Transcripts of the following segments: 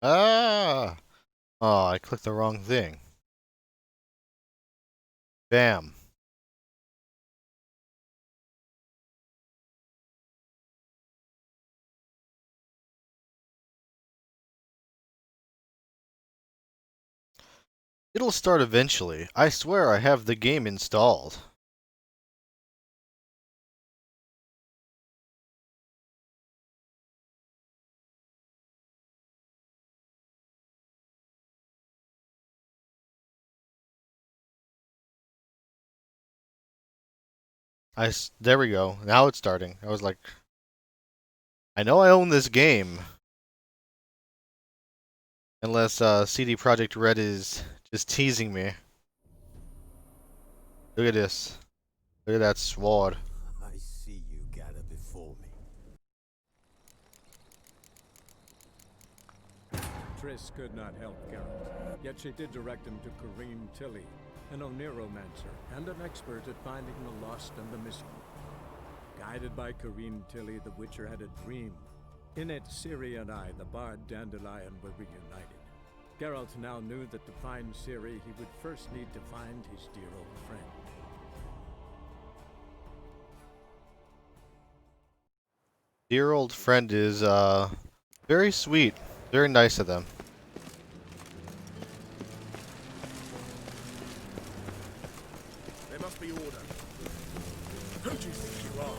Ah! Oh, I clicked the wrong thing. Bam. It'll start eventually. I swear I have the game installed. There we go. Now it's starting. I was like, I know I own this game. Unless CD Projekt Red is just teasing me. Look at this. Look at that sword. I see you gather before me. Triss could not help Geralt, yet she did direct him to Kareem Tilly, an Oniromancer and an expert at finding the lost and the missing. Guided by Kareem Tilly, the Witcher had a dream. In it, Ciri and I, the bard Dandelion, were reunited. Geralt now knew that to find Ciri, he would first need to find his dear old friend. Dear old friend is very sweet. Very nice of them. There must be order. Who do you think you are?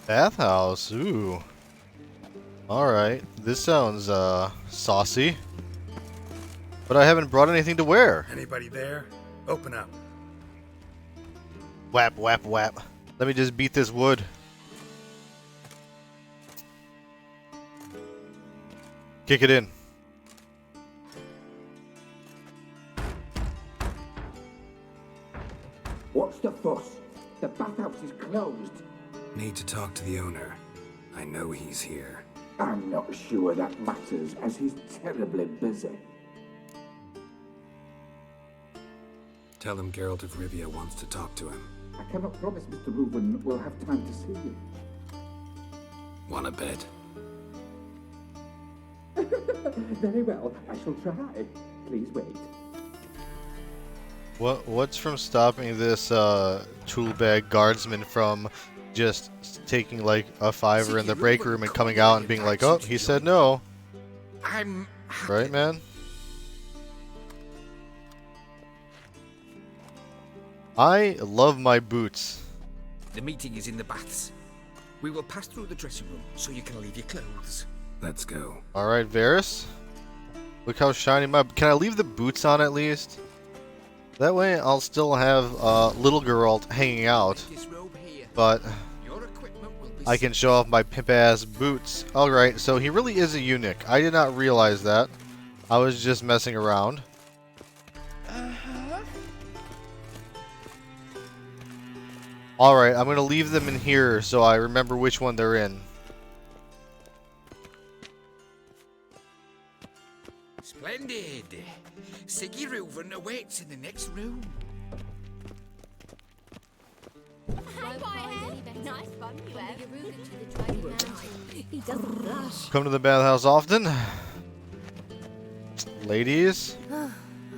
Bathhouse. Ooh. Alright. This sounds saucy. But I haven't brought anything to wear. Anybody there? Open up. Whap, whap, whap. Let me just beat this wood. Kick it in. What's the fuss? The bathhouse is closed. Need to talk to the owner. I know he's here. I'm not sure that matters, as he's terribly busy. Tell him Geralt of Rivia wants to talk to him. I cannot promise Mr. Reuven will have time to see you. Want a bed? Very well, I shall try. Please wait. What's from stopping this tool bag guardsman from just taking like a $5 in the break room and coming out and being like, oh, he said no. I'm Right, man? I love my boots. The meeting is in the baths. We will pass through the dressing room so you can leave your clothes. Let's go. Alright, Varys. Look how shiny my... Can I leave the boots on at least? That way I'll still have little Geralt hanging out. This robe here. But Your equipment will be I can show off my pimp-ass boots. Alright, so he really is a eunuch. I did not realize that. I was just messing around. Alright, I'm gonna leave them in here so I remember which one they're in. Splendid. Siggy Reuven awaits in the next room. Hi, Pothead. Nice fun you have. He doesn't blush. Come to the bathhouse often? Ladies? I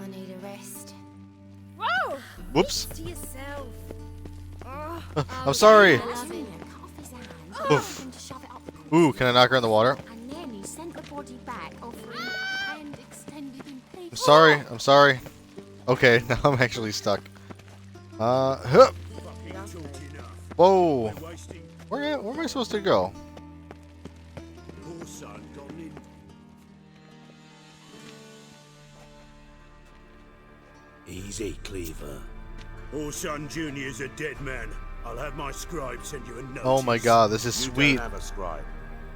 need a rest. Whoa! Whoops. To yourself. I'm sorry. Loving a coffee's hand. Oof. And to shove it up the corner. Ooh, can I knock her in the water? And then he sent the body back, offering a hand extended in peace. I'm sorry. I'm sorry. Okay, now I'm actually stuck. Hup. Whoa. Where am I supposed to go? Easy, Cleaver. Orson Jr.'s a dead man. I'll have my scribe send you a note. Oh my god, this is You sweet. don't have a scribe.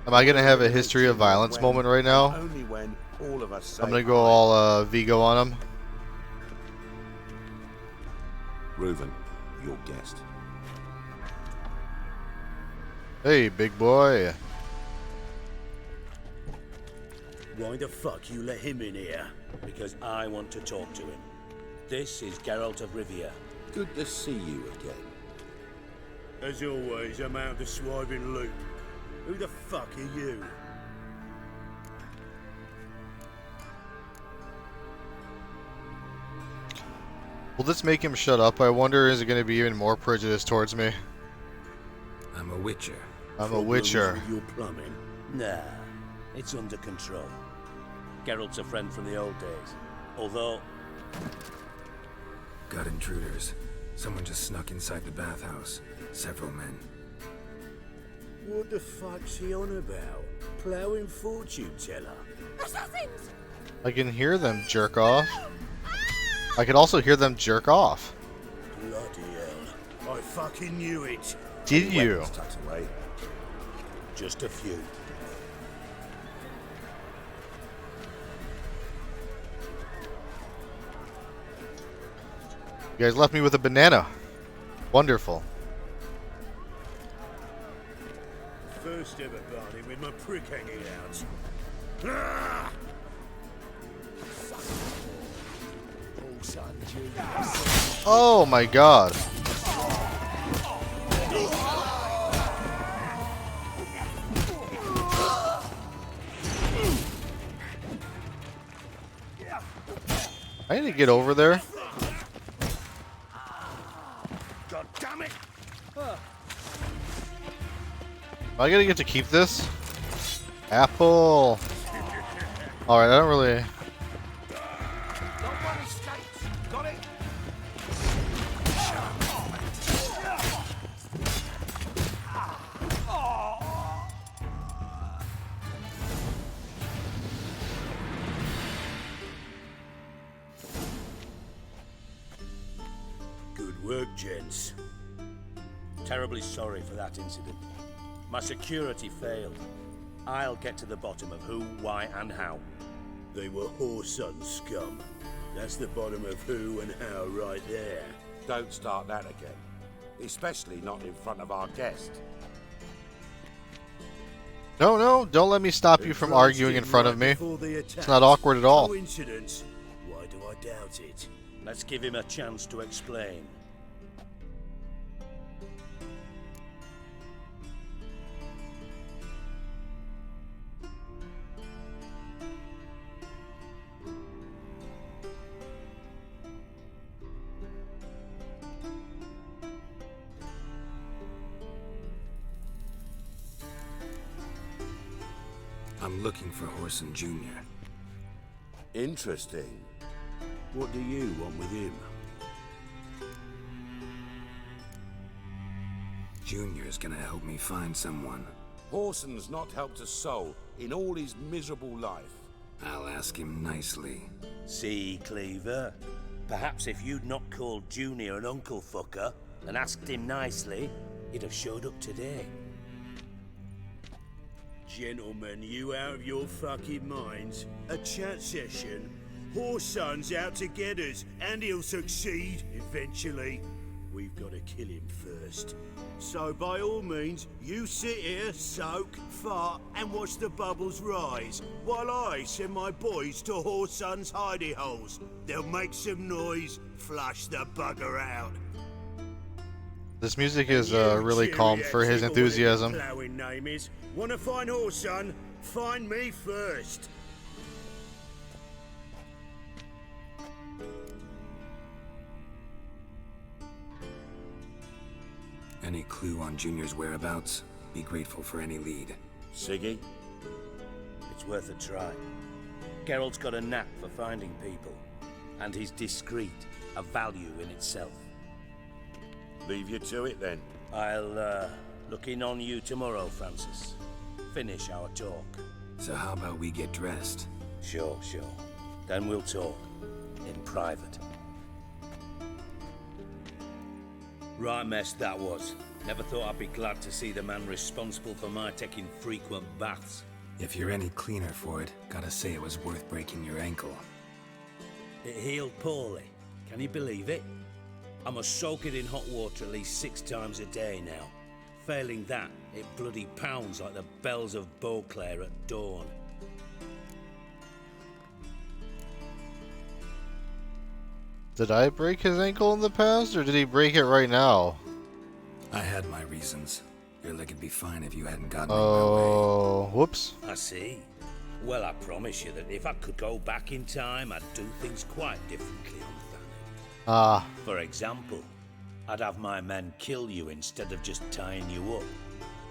Am I gonna have a history of violence moment right now? Only when all of us say I'm gonna go aye. all Vigo on him. Reuven, your guest. Hey, big boy. Why the fuck you let him in here? Because I want to talk to him. This is Geralt of Rivia. Good to see you again. As always, I'm out of the swiving loop. Who the fuck are you? Will this make him shut up? I wonder, is it going to be even more prejudice towards me? I'm a witcher. I'm a witcher. With your plumbing? Nah, it's under control. Geralt's a friend from the old days. Although, Got intruders. Someone just snuck inside the bathhouse. Several men. What the fuck's he on about? Ploughing fortune teller? Assassins! I can hear them jerk off. I could also hear them jerk off. Bloody hell. I fucking knew it. Did you? Weapons tucked away. Just a few. You guys left me with a banana. Wonderful. First ever party with my prick hanging out. Ah! Oh my god. I need to get over there. God damn it! Am I gonna get to keep this? Apple. Alright, I don't really... Good work, gents. terribly sorry for that incident. My security failed. I'll get to the bottom of who, why, and how. They were Whoreson scum. That's the bottom of who and how right there. Don't start that again. Especially not in front of our guest. No, no, don't let me stop you from arguing in front of me. It's not awkward at all. Coincidence? Why do I doubt it? Let's give him a chance to explain. I'm looking for Whoreson Jr. Interesting. What do you want with him? Junior's gonna help me find someone. Whoreson's not helped a soul in all his miserable life. I'll ask him nicely. See, Cleaver? Perhaps if you'd not called Junior an uncle fucker and asked him nicely, he'd have showed up today. Gentlemen, you out of your fucking minds? A chat session? Whoreson's out to get us, and he'll succeed eventually. We've got to kill him first. So by all means, you sit here, soak, fart, and watch the bubbles rise, while I send my boys to Whoreson's hidey holes. They'll make some noise, flush the bugger out. This music is really calm for his enthusiasm. Plowing name is. Wanna find Whoreson? Find me first. Any clue on Junior's whereabouts? Be grateful for any lead. Siggy? It's worth a try. Geralt's got a knack for finding people, and he's discreet, a value in itself. Leave you to it then. I'll look in on you tomorrow, Francis. Finish our talk. So how about we get dressed? Sure. Then we'll talk. In private. Right mess that was. Never thought I'd be glad to see the man responsible for my taking frequent baths. If you're any cleaner for it, gotta say it was worth breaking your ankle. It healed poorly. Can you believe it? I must soak it in hot water at least 6 times a day now. Failing that, it bloody pounds like the bells of Beauclair at dawn. Did I break his ankle in the past, or did he break it right now? I had my reasons. Your leg would be fine if you hadn't gotten in my way. Oh, whoops. I see. Well, I promise you that if I could go back in time, I'd do things quite differently on Thanet. Ah. For example, I'd have my men kill you instead of just tying you up.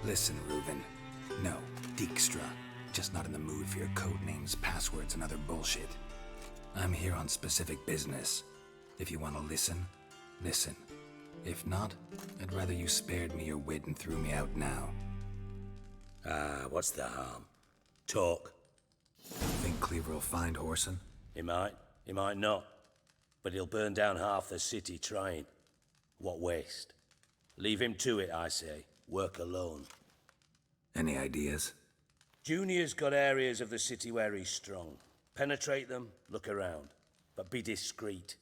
Listen, Reuben. No, Dijkstra. Just not in the mood for your code names, passwords, and other bullshit. I'm here on specific business. If you want to listen, listen. If not, I'd rather you spared me your wit and threw me out now. What's the harm? Talk. Think Cleaver will find Whoreson? He might not. But he'll burn down half the city trying. What waste? Leave him to it, I say. Work alone. Any ideas? Junior's got areas of the city where he's strong. Penetrate them, look around. But be discreet.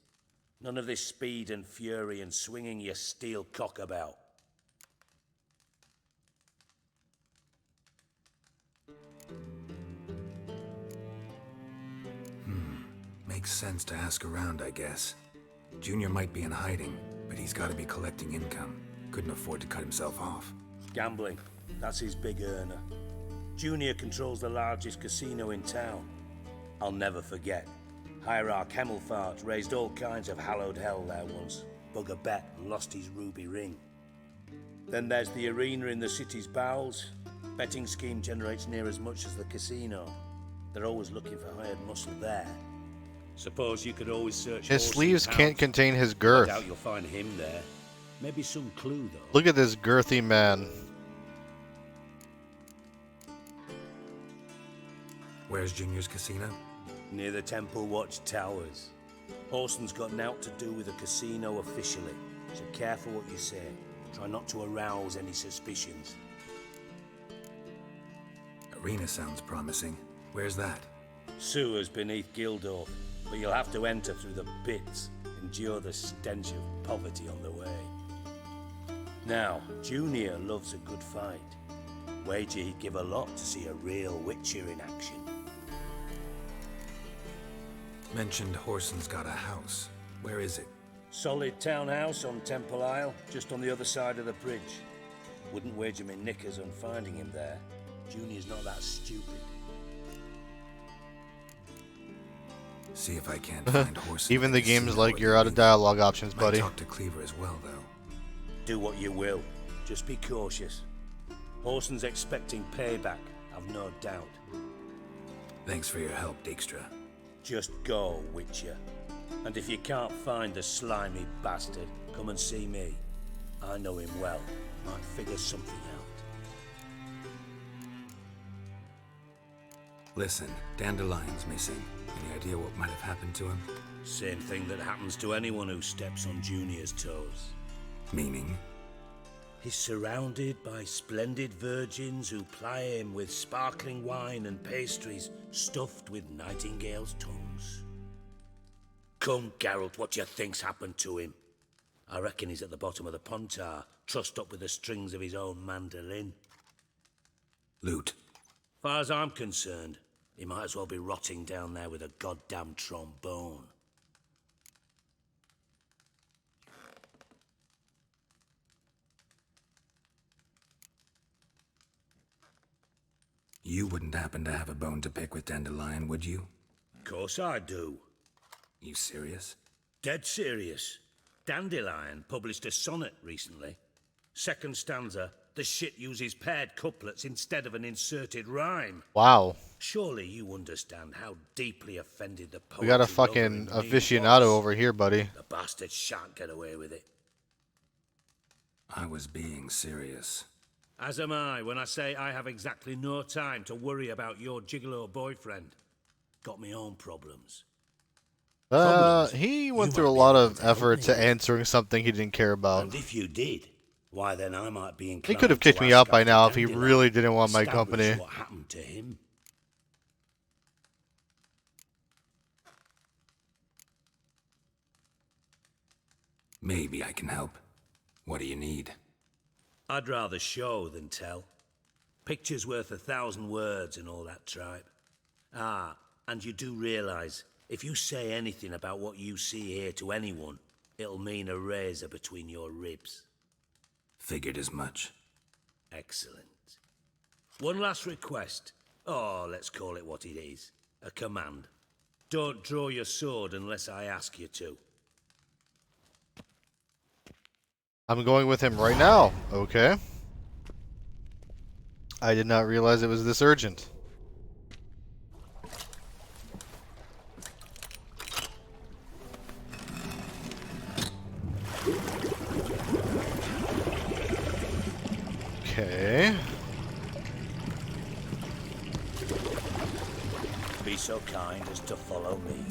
None of this speed and fury and swinging your steel cock about. Makes sense to ask around, I guess. Junior might be in hiding, but he's got to be collecting income. Couldn't afford to cut himself off. Gambling. That's his big earner. Junior controls the largest casino in town. I'll never forget. Hierarch Hemmelfart raised all kinds of hallowed hell there once. Bug a bet and lost his ruby ring. Then there's the arena in the city's bowels. Betting scheme generates near as much as the casino. They're always looking for hired muscle there. Suppose you could always search His horse sleeves and can't hounds. contain his I girth. doubt you'll find him there. Maybe some clue, though. Look at this girthy man. Where's Junior's casino? Near the Temple Watch Towers. Horson's got nought to do with the casino officially, so careful what you say. Try not to arouse any suspicions. Arena sounds promising. Where's that? Sewers beneath Gildorf, but you'll have to enter through the pits, endure the stench of poverty on the way. Now, Junior loves a good fight. Wager he'd give a lot to see a real Witcher in action. Mentioned Whoreson's got a house. Where is it? Solid townhouse on Temple Isle, just on the other side of the bridge. Wouldn't wager me knickers on finding him there. Junior's not that stupid. See if I can't find Whoreson. Even the game's like you're out of dialogue options, Might buddy. talk to Cleaver as well, though. Do what you will. Just be cautious. Whoreson's expecting payback, I've no doubt. Thanks for your help, Dijkstra. Just go, Witcher. And if you can't find the slimy bastard, come and see me. I know him well. Might figure something out. Listen, Dandelion's missing. Any idea what might have happened to him? Same thing that happens to anyone who steps on Junior's toes. Meaning? He's surrounded by splendid virgins who ply him with sparkling wine and pastries stuffed with nightingales' tongues. Come, Geralt, what do you think's happened to him? I reckon he's at the bottom of the Pontar, trussed up with the strings of his own mandolin. Loot. Far as I'm concerned, he might as well be rotting down there with a goddamn trombone. You wouldn't happen to have a bone to pick with Dandelion, would you? Of course I do. You serious? Dead serious. Dandelion published a sonnet recently. Second stanza, the shit uses paired couplets instead of an inserted rhyme. Wow. Surely you understand how deeply offended the poet. We got a fucking aficionado over here, buddy. The bastard shan't get away with it. I was being serious. As am I when I say I have exactly no time to worry about your gigolo boyfriend. Got me own problems. He went through a lot of effort to answering something he didn't care about. And if you did, why then I might be inclined. He could have to kicked me ask out by after now if he Dandelion, really didn't want my establish company. What happened to him? Maybe I can help. What do you need? I'd rather show than tell. Picture's worth 1,000 words and all that tripe. Ah, and you do realise If you say anything about what you see here to anyone, it'll mean a razor between your ribs. Figured as much. Excellent. One last request. Oh, let's call it what it is. A command. Don't draw your sword unless I ask you to. I'm going with him right now. Okay. I did not realize it was this urgent. Okay. Be so kind as to follow me.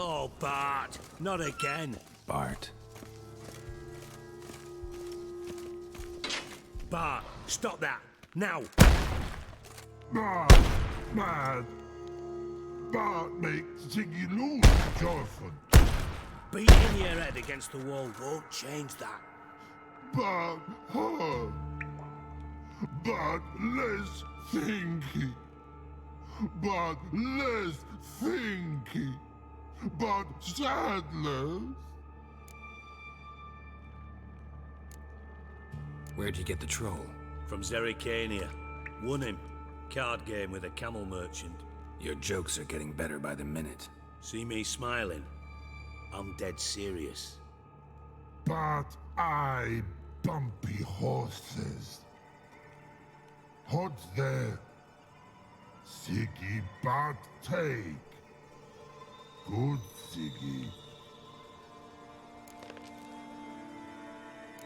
Oh, Bart, not again. Bart. Bart, stop that, now. Bart, mad. Bart makes Ziggy lose, Jorfun. Beating your head against the wall won't change that. Bart, hard. Bart, less thinky. Bart, less thinky. But sadness. Where'd you get the troll? From Zerrikania. Won him. Card game with a camel merchant. Your jokes are getting better by the minute. See me smiling? I'm dead serious. But I bumpy horses. What's there? Siggy but take. Good, Ziggy.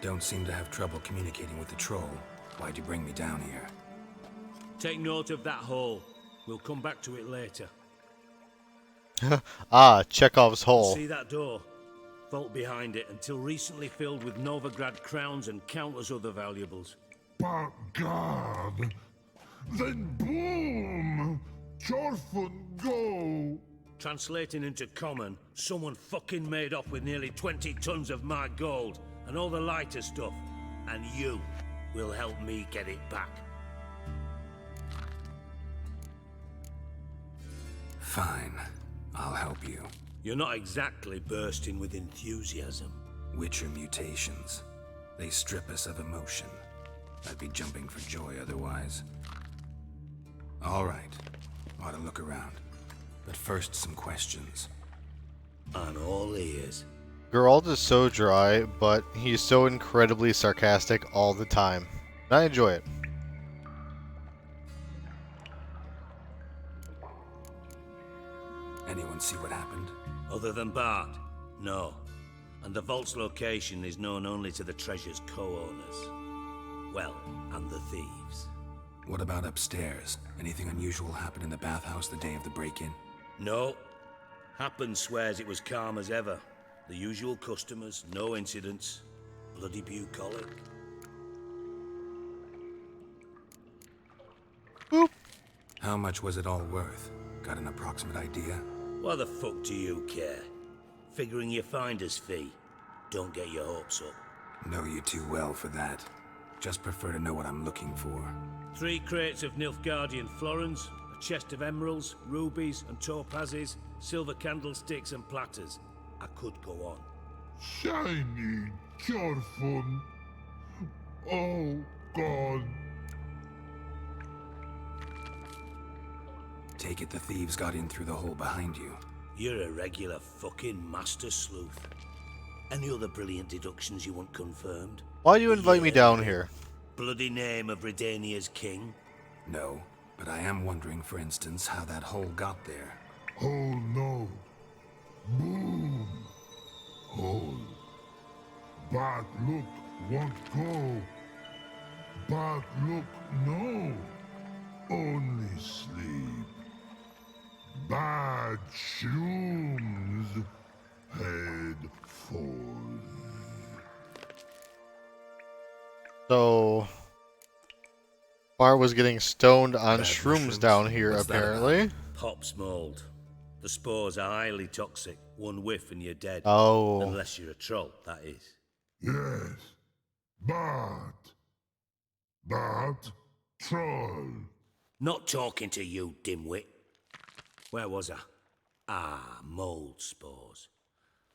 Don't seem to have trouble communicating with the troll. Why'd you bring me down here? Take note of that hole. We'll come back to it later. Ah, Chekhov's hole. See that door? Vault behind it, until recently filled with Novigrad crowns and countless other valuables. But God, then boom! Jorfun go! Translating into common, someone fucking made off with nearly 20 tons of my gold and all the lighter stuff, and you will help me get it back. Fine. I'll help you. You're not exactly bursting with enthusiasm. Witcher mutations. They strip us of emotion. I'd be jumping for joy otherwise. All right. Ought to look around. But first, some questions. I'm all ears. Geralt is so dry, but he's so incredibly sarcastic all the time. I enjoy it. Anyone see what happened? Other than Bart? No. And the vault's location is known only to the treasure's co-owners. Well, and the thieves. What about upstairs? Anything unusual happen in the bathhouse the day of the break-in? No. Happen swears it was calm as ever. The usual customers, no incidents. Bloody bucolic. Boop. How much was it all worth? Got an approximate idea? Why the fuck do you care? Figuring your finder's fee. Don't get your hopes up. Know you too well for that. Just prefer to know what I'm looking for. 3 crates of Nilfgaardian florins, a chest of emeralds, rubies and topazes, silver candlesticks and platters. I could go on. Shiny Jorfun. Oh, God. Take it the thieves got in through the hole behind you. You're a regular fucking master sleuth. Any other brilliant deductions you want confirmed? Why do you invite me down here? Bloody name of Redania's king? No, but I am wondering, for instance, how that hole got there. Oh, no. Boom. Hole. But look, won't go. But look, no. Only bad shrooms head for. So, Bar was getting stoned on Bad shrooms mushrooms? down here, What's that apparently. Pops mold. The spores are highly toxic. One whiff and you're dead. Oh. Unless you're a troll, that is. Yes, but troll. Not talking to you, dimwit. Where was I? Ah, mold spores.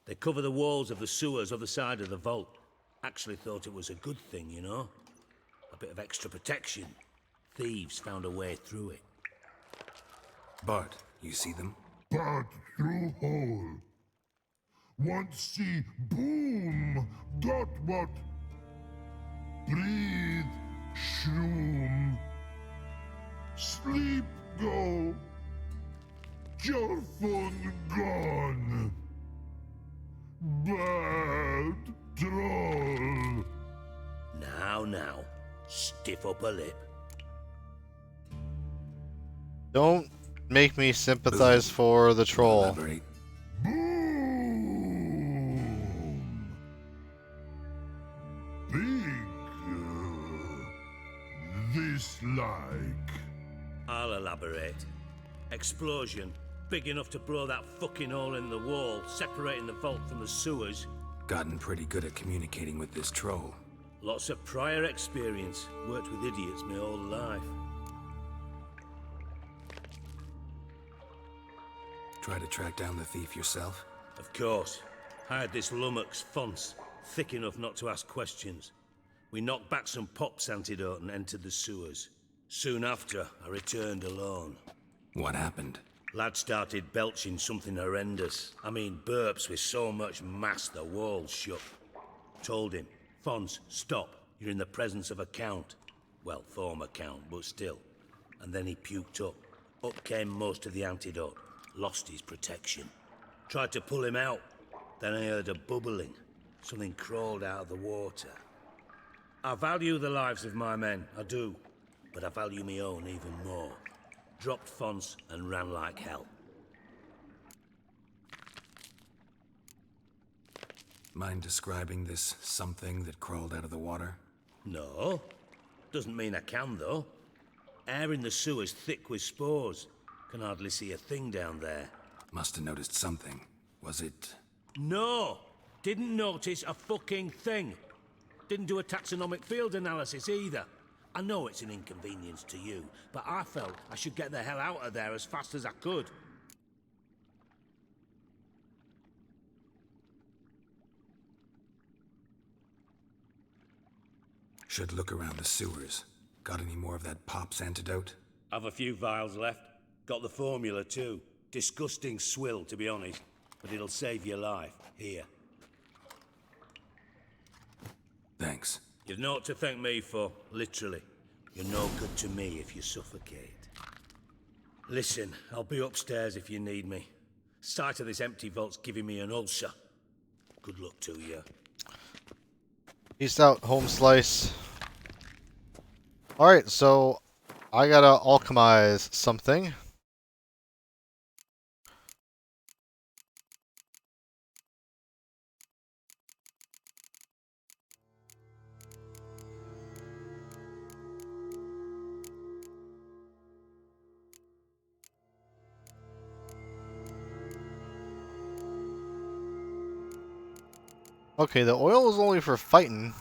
They cover the walls of the sewers other side of the vault. Actually thought it was a good thing, you know? A bit of extra protection. Thieves found a way through it. Bart, you see them? But through hole. Want see boom, got what? Breathe, shroom. Sleep go. Your phone gone. Bad troll. Now, stiff up a lip. Don't make me sympathize for the troll. Elaborate. Boom. Big. This like. I'll elaborate. Explosion. Big enough to blow that fucking hole in the wall, separating the vault from the sewers. Gotten pretty good at communicating with this troll. Lots of prior experience. Worked with idiots my whole life. Try to track down the thief yourself? Of course. Hired this lummox, Fons, thick enough not to ask questions. We knocked back some Pop's antidote and entered the sewers. Soon after, I returned alone. What happened? Lad started belching something horrendous. I mean, burps with so much mass the walls shook. Told him, Fons, stop. You're in the presence of a count. Well, former count, but still. And then he puked up. Up came most of the antidote. Lost his protection. Tried to pull him out. Then I heard a bubbling. Something crawled out of the water. I value the lives of my men, I do. But I value my own even more. Dropped Fons and ran like hell. Mind describing this something that crawled out of the water? No. Doesn't mean I can, though. Air in the sewer's thick with spores. Can hardly see a thing down there. Must have noticed something. Was it... No! Didn't notice a fucking thing. Didn't do a taxonomic field analysis either. I know it's an inconvenience to you, but I felt I should get the hell out of there as fast as I could. Should look around the sewers. Got any more of that Pop's antidote? Have a few vials left. Got the formula too. Disgusting swill, to be honest. But it'll save your life. Here. Thanks. You've naught to thank me for, literally. You're no good to me if you suffocate. Listen, I'll be upstairs if you need me. Sight of this empty vault's giving me an ulcer. Good luck to you. Peace out, home slice. Alright, so I gotta alchemize something. Okay, the oil is only for fighting.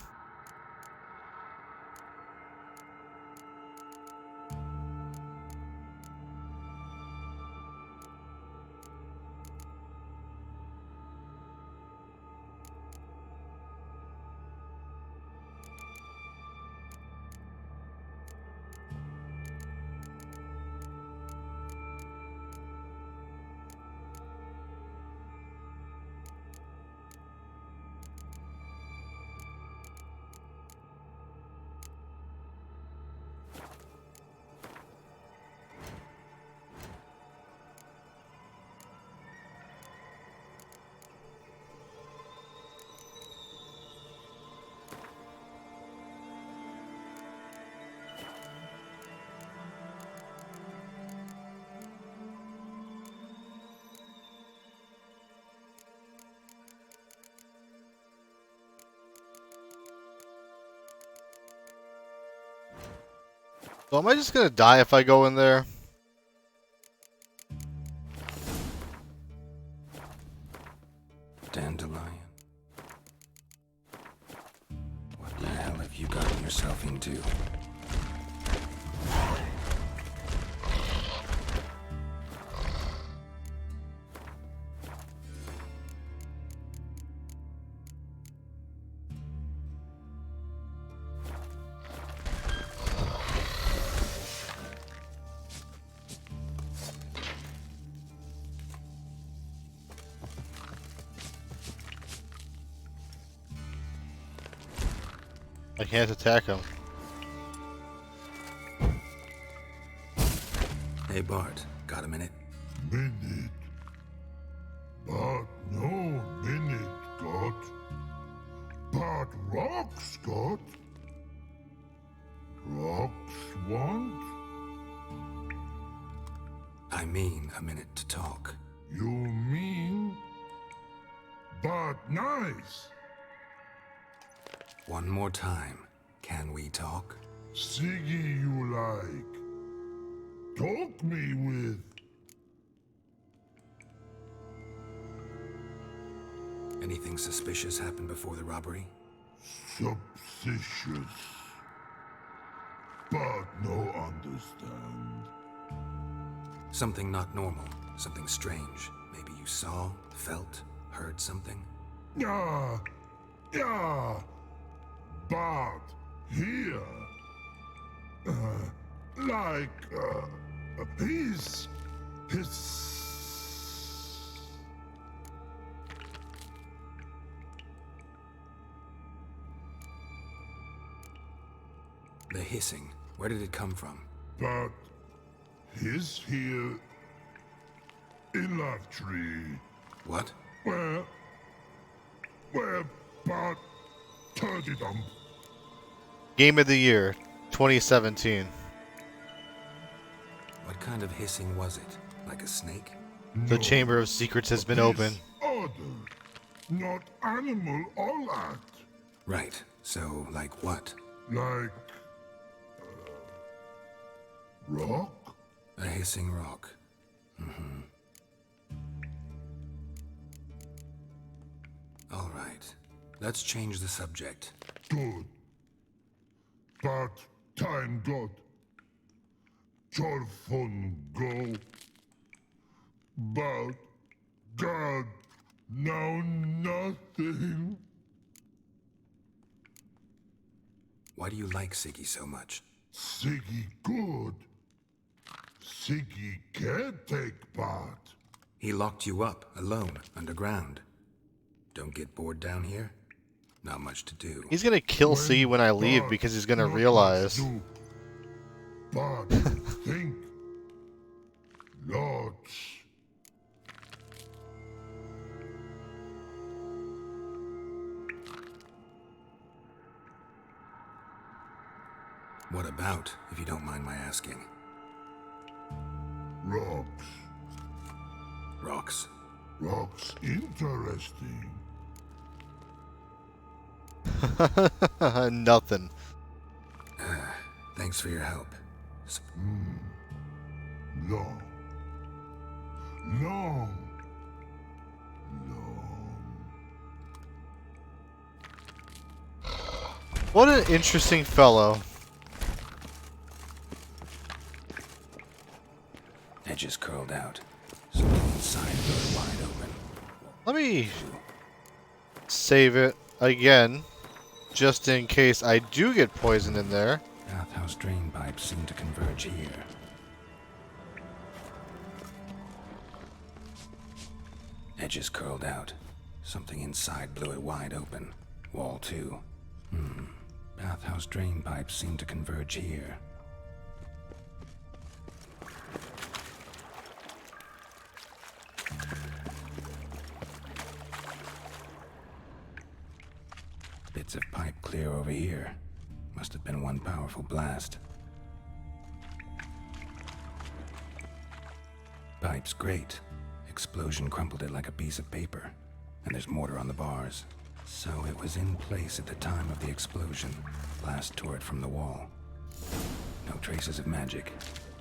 So am I just gonna die if I go in there? Dandelion. What the hell have you gotten yourself into? I can't attack him. Hey Bart, got a minute? Minute. But no minute, God. But rocks, God. Rocks want? I mean a minute to talk. You mean? But nice. One more time. Can we talk? Siggy you like. Talk me with. Anything suspicious happened before the robbery? Suspicious. But no understand. Something not normal. Something strange. Maybe you saw, felt, heard something? Yeah. Yeah. But here. His. The hissing. Where did it come from? But his here in Love Tree. What? Where but Turdy Dump. Game of the Year, 2017. What kind of hissing was it? Like a snake? The Chamber of Secrets has been opened. Order, not animal all that. Right. So, like what? Like rock? A hissing rock. Mm-hmm. All right. Let's change the subject. Good. But time God. Jorfun go. But God now nothing. Why do you like Siggy so much? Siggy good. Siggy can't take part. He locked you up, alone, underground. Don't get bored down here? Not much to do. He's gonna kill C when I leave because he's gonna realize. But think. Lots. What about, if you don't mind my asking? Rocks. Rocks? Rocks interesting. Nothing. Thanks for your help. Long. Long. What an interesting fellow. Edges curled out. Something inside are wide open. Let me save it again, just in case I do get poisoned in there. Bathhouse drain pipes seem to converge here. Edges curled out. Something inside blew it wide open. Wall 2. Bathhouse drain pipes seem to converge here. Bits of pipe clear over here. Must have been one powerful blast. Pipe's great. Explosion crumpled it like a piece of paper. And there's mortar on the bars. So it was in place at the time of the explosion. Blast tore it from the wall. No traces of magic.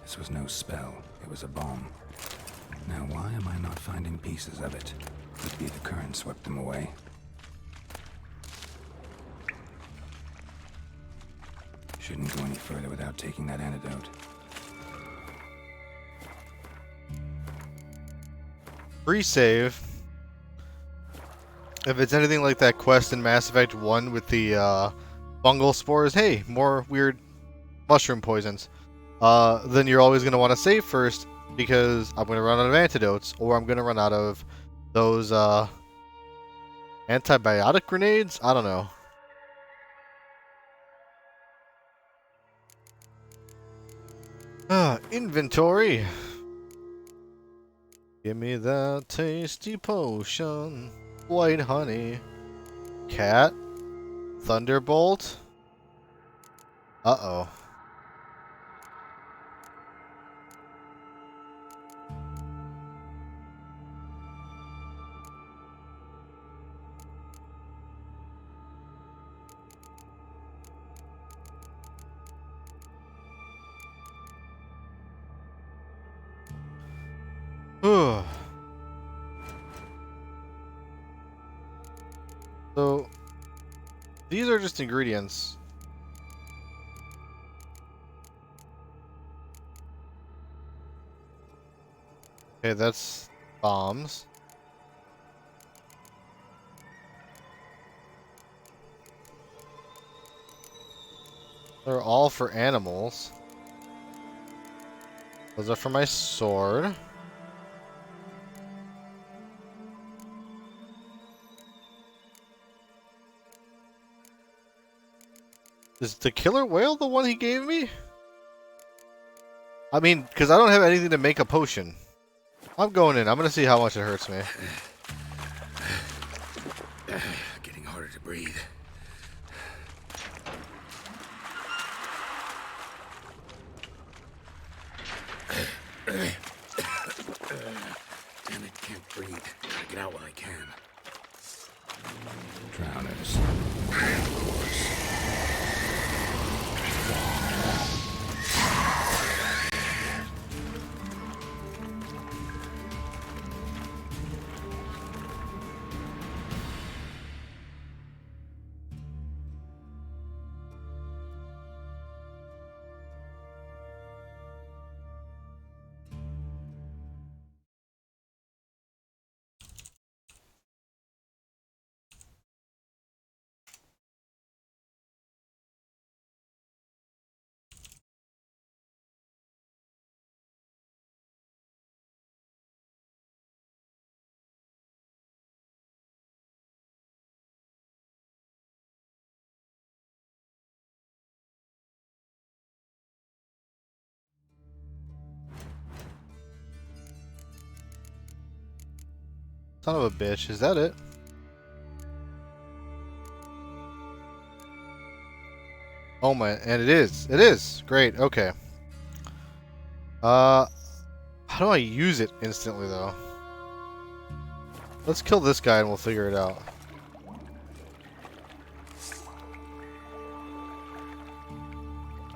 This was no spell. It was a bomb. Now, why am I not finding pieces of it? Could be the current swept them away. Shouldn't go any further without taking that antidote. Free save. If it's anything like that quest in Mass Effect 1 with the fungal spores, hey, more weird mushroom poisons, then you're always going to want to save first because I'm going to run out of antidotes, or I'm going to run out of those antibiotic grenades? I don't know. Inventory. Give me that tasty potion. White honey. Cat. Thunderbolt. Uh-oh. So, these are just ingredients. Okay, that's bombs. They're all for animals. Those are for my sword. Is the killer whale the one he gave me? I mean, because I don't have anything to make a potion. I'm going in. I'm going to see how much it hurts me. Getting harder to breathe. Damn it, can't breathe. Gotta get out while I can. Drowners. Son of a bitch, is that it? Oh my, and it is. It is. Great, okay. How do I use it instantly though? Let's kill this guy and we'll figure it out.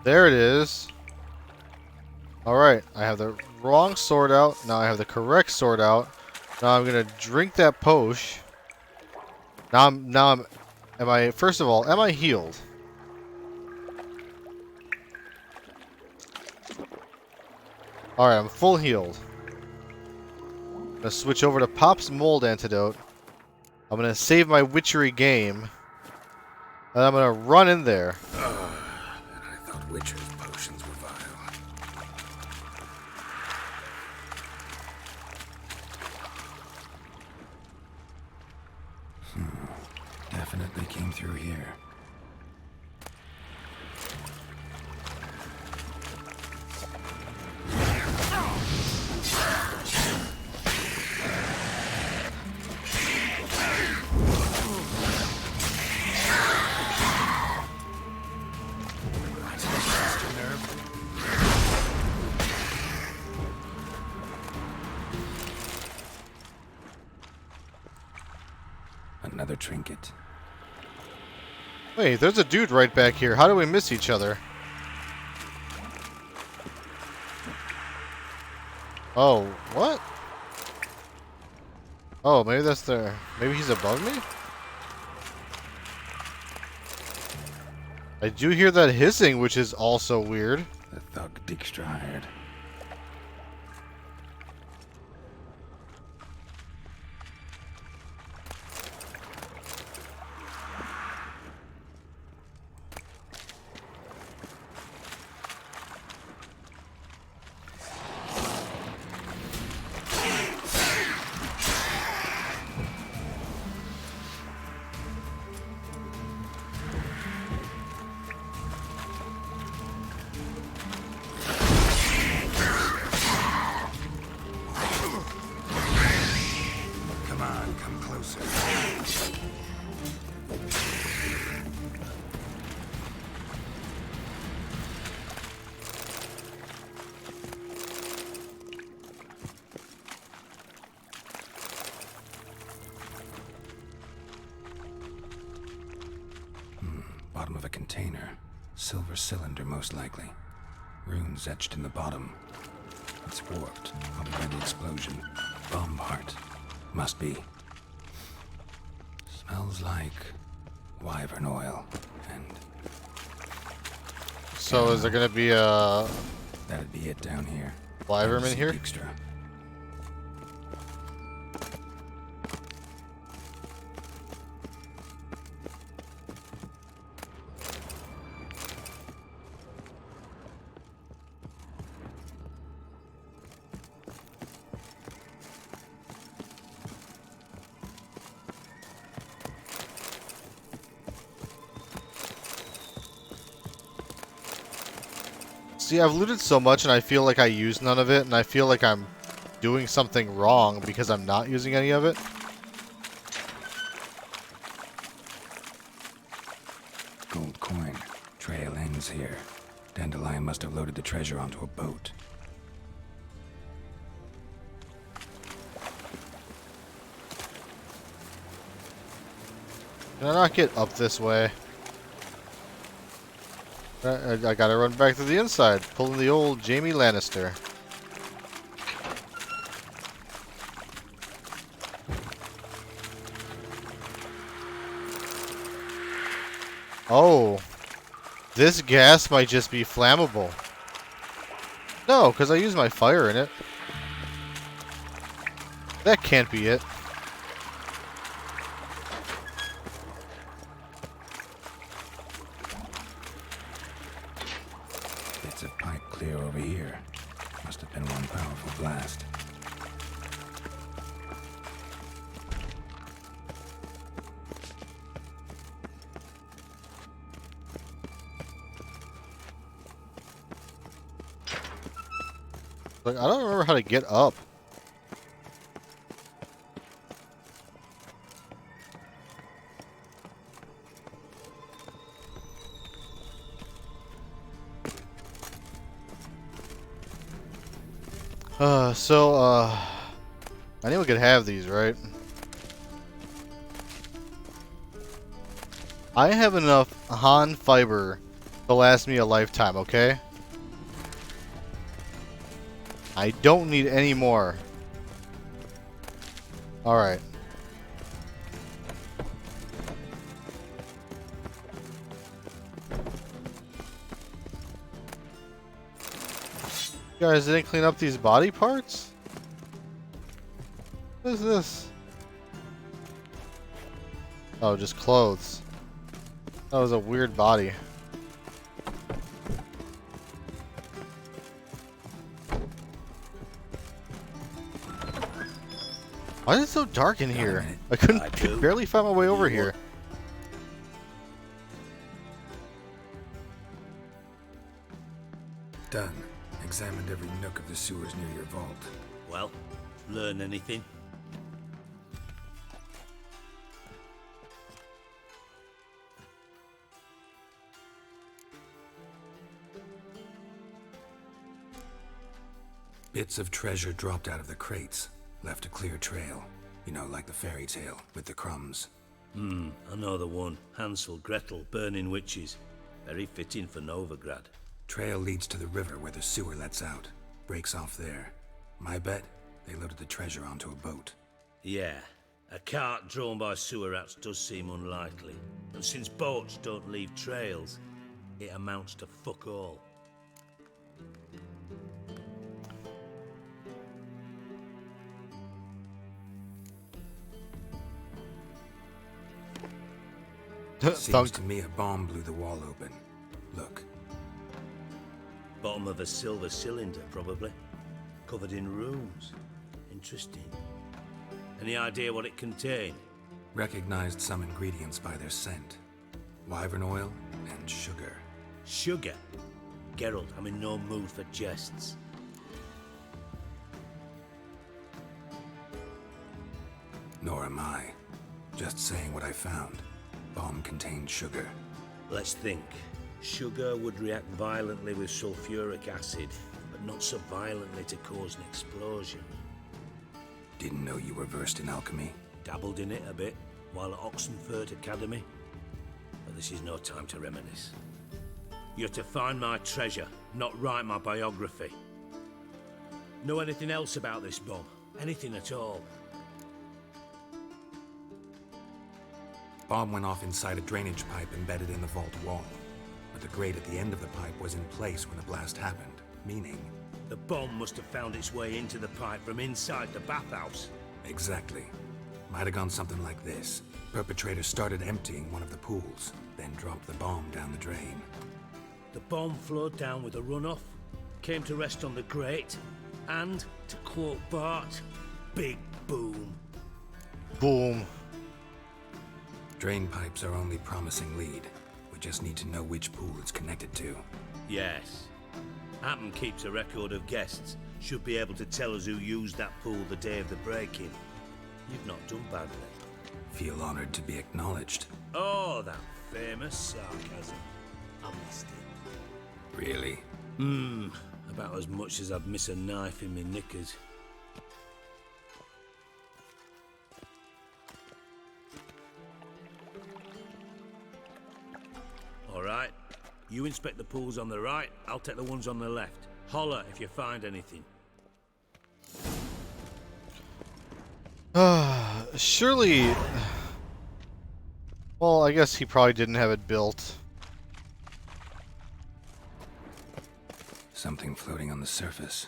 There it is. Alright, I have the wrong sword out. Now I have the correct sword out. Now I'm gonna drink that potion. First of all, am I healed? Alright, I'm full healed. I'm gonna switch over to Pop's mold antidote. I'm gonna save my witchery game. And I'm gonna run in there. I thought witcher's potions were vile. Definitely came through here. Another trinket. Wait, there's a dude right back here. How do we miss each other? Oh, what? Oh, maybe that's the... Maybe he's above me? I do hear that hissing, which is also weird. The thug Dijkstra hired. Come on, come closer. Bottom of a container. Silver cylinder, most likely. Runes etched in the bottom. It's warped, probably by the explosion. Bomb part. Must be. Smells like wyvern oil and... So is there gonna be a... That'd be it down here. wyvern in here? Dijkstra. See, I've looted so much and I feel like I use none of it, and I feel like I'm doing something wrong because I'm not using any of it. Gold coin. Trail ends here. Dandelion must have loaded the treasure onto a boat. Can I not get up this way? I gotta run back to the inside, pulling the old Jaime Lannister. Oh, this gas might just be flammable. No, because I use my fire in it. That can't be it. Bits of pipe clear over here. Must have been one powerful blast. Like, I don't remember how to get up. Anyone could have these, right? I have enough Han fiber to last me a lifetime, okay? I don't need any more. Alright. You guys didn't clean up these body parts? What is this? Oh, just clothes. That was a weird body. Why is it so dark in here? I could barely find my way over here. Done. Examined every nook of the sewers near your vault. Well, learn anything? Bits of treasure dropped out of the crates. Left a clear trail. You know, like the fairy tale, with the crumbs. I know the one. Hansel, Gretel, burning witches. Very fitting for Novigrad. Trail leads to the river where the sewer lets out. Breaks off there. My bet, they loaded the treasure onto a boat. Yeah, a cart drawn by sewer rats does seem unlikely. And since boats don't leave trails, it amounts to fuck all. Seems to me a bomb blew the wall open. Look. Bottom of a silver cylinder, probably. Covered in runes. Interesting. Any idea what it contained? Recognized some ingredients by their scent. Wyvern oil and sugar. Sugar? Geralt, I'm in no mood for jests. Nor am I. Just saying what I found. Bomb contained sugar. Let's think. Sugar would react violently with sulfuric acid, but not so violently to cause an explosion. Didn't know you were versed in alchemy. Dabbled in it a bit while at Oxenford Academy. But this is no time to reminisce. You're to find my treasure, not write my biography. Know anything else about this bomb? Anything at all? Bomb went off inside a drainage pipe embedded in the vault wall. But the grate at the end of the pipe was in place when the blast happened, meaning... The bomb must have found its way into the pipe from inside the bathhouse. Exactly. Might have gone something like this. Perpetrator started emptying one of the pools, then dropped the bomb down the drain. The bomb flowed down with a runoff, came to rest on the grate, and, to quote Bart, big boom. Boom. Drain pipes are only promising lead. We just need to know which pool it's connected to. Yes. Hammond keeps a record of guests. Should be able to tell us who used that pool the day of the break-in. You've not done badly. Feel honored to be acknowledged. Oh, that famous sarcasm. I missed it. Really? About as much as I'd miss a knife in me knickers. All right. You inspect the pools on the right, I'll take the ones on the left. Holler if you find anything. Surely... Well, I guess he probably didn't have it built. Something floating on the surface.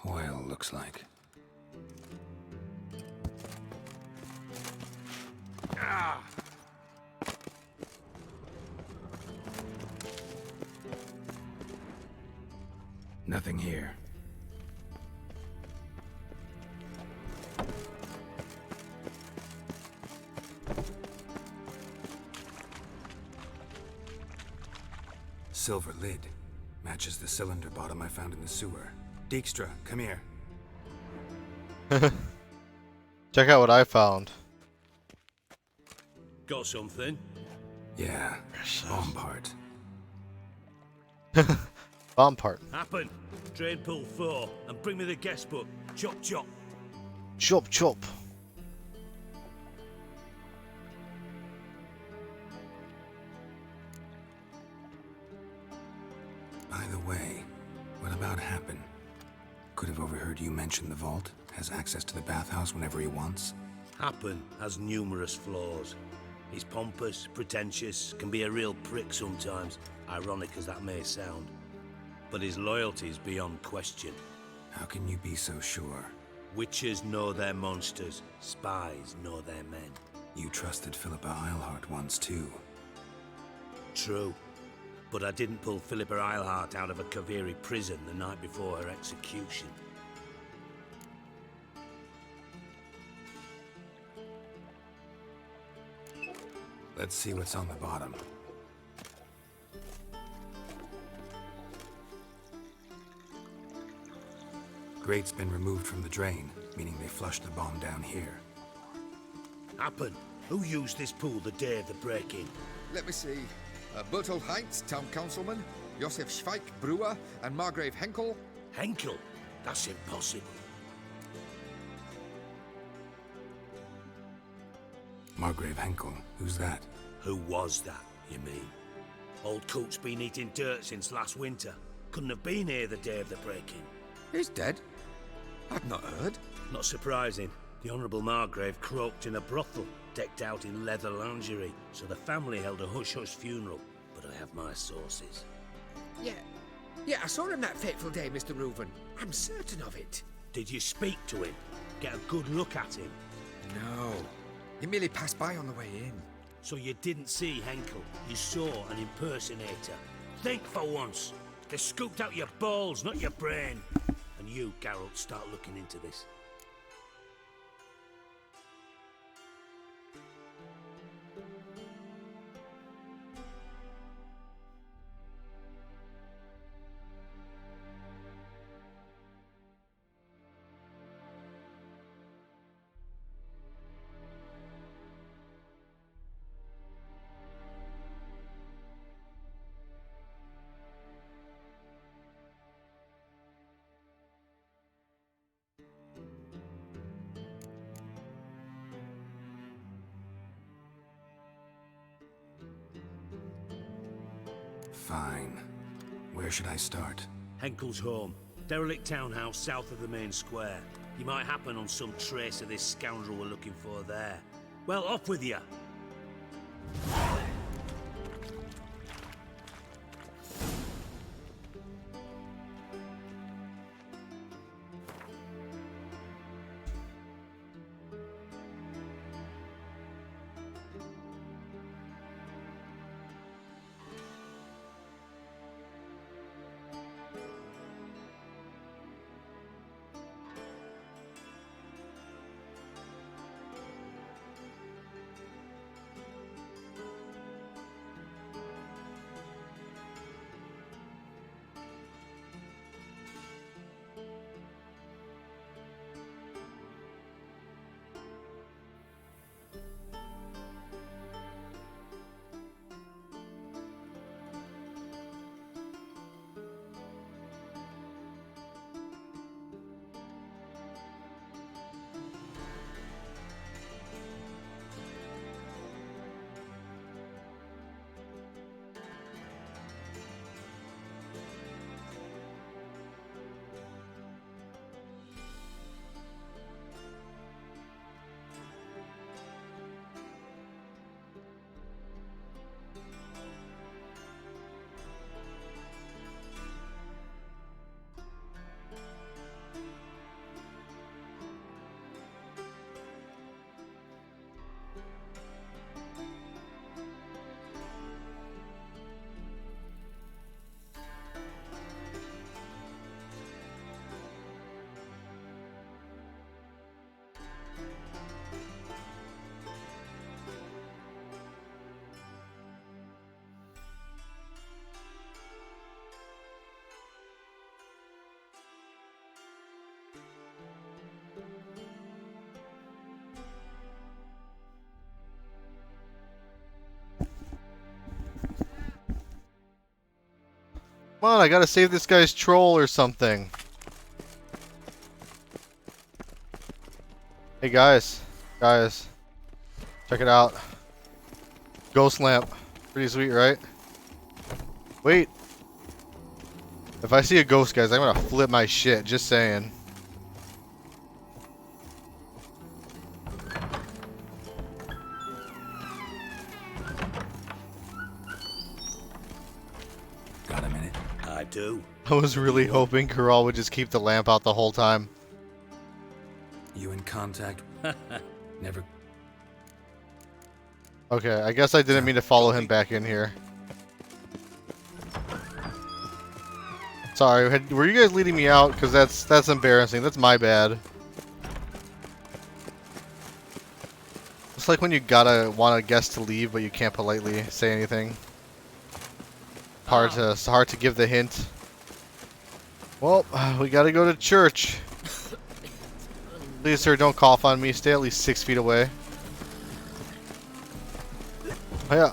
Oil, looks like. Ah! Nothing here. Silver lid. Matches the cylinder bottom I found in the sewer. Dijkstra, come here. Check out what I found. Got something? Yeah, bomb part. Bomb part. Happen. Drain pool 4, and bring me the guest book. Chop chop. Chop chop. By the way, what about Happen? Could have overheard you mention the vault. Has access to the bathhouse whenever he wants. Happen has numerous flaws. He's pompous, pretentious, can be a real prick sometimes, ironic as that may sound. But his loyalty is beyond question. How can you be so sure? Witches know their monsters, spies know their men. You trusted Philippa Eilhart once too. True. But I didn't pull Philippa Eilhart out of a Kaviri prison the night before her execution. Let's see what's on the bottom. Grate's been removed from the drain, meaning they flushed the bomb down here. Happen. Who used this pool the day of the break-in? Let me see. Bertolt Heinz, town councilman, Josef Schweik, brewer, and Margrave Henkel. Henkel? That's impossible. Margrave Henkel, who's that? Who was that, you mean? Old Coot's been eating dirt since last winter. Couldn't have been here the day of the break-in. He's dead. I've not heard. Not surprising. The Honourable Margrave croaked in a brothel, decked out in leather lingerie, so the family held a hush-hush funeral. But I have my sources. Yeah, I saw him that fateful day, Mr. Reuven. I'm certain of it. Did you speak to him? Get a good look at him? No. He merely passed by on the way in. So you didn't see Henkel. You saw an impersonator. Think for once. They scooped out your balls, not your brain. And you, Geralt, start looking into this. Fine. Where should I start? Henkel's home. Derelict townhouse south of the main square. You might happen on some trace of this scoundrel we're looking for there. Well, off with you! Come on, I gotta save this guy's troll or something. Hey guys, check it out. Ghost lamp, pretty sweet, right? Wait, if I see a ghost, guys, I'm gonna flip my shit. Just saying. Got a minute? I do. I was really hoping Karal would just keep the lamp out the whole time. You in contact? Never. Okay, I guess I didn't mean to follow him back in here. Sorry, were you guys leading me out? Because that's embarrassing. That's my bad. It's like when you gotta want a guest to leave, but you can't politely say anything. It's hard to give the hint. Well, we gotta go to church. Please, sir, don't cough on me. Stay at least 6 feet away. Oh, yeah.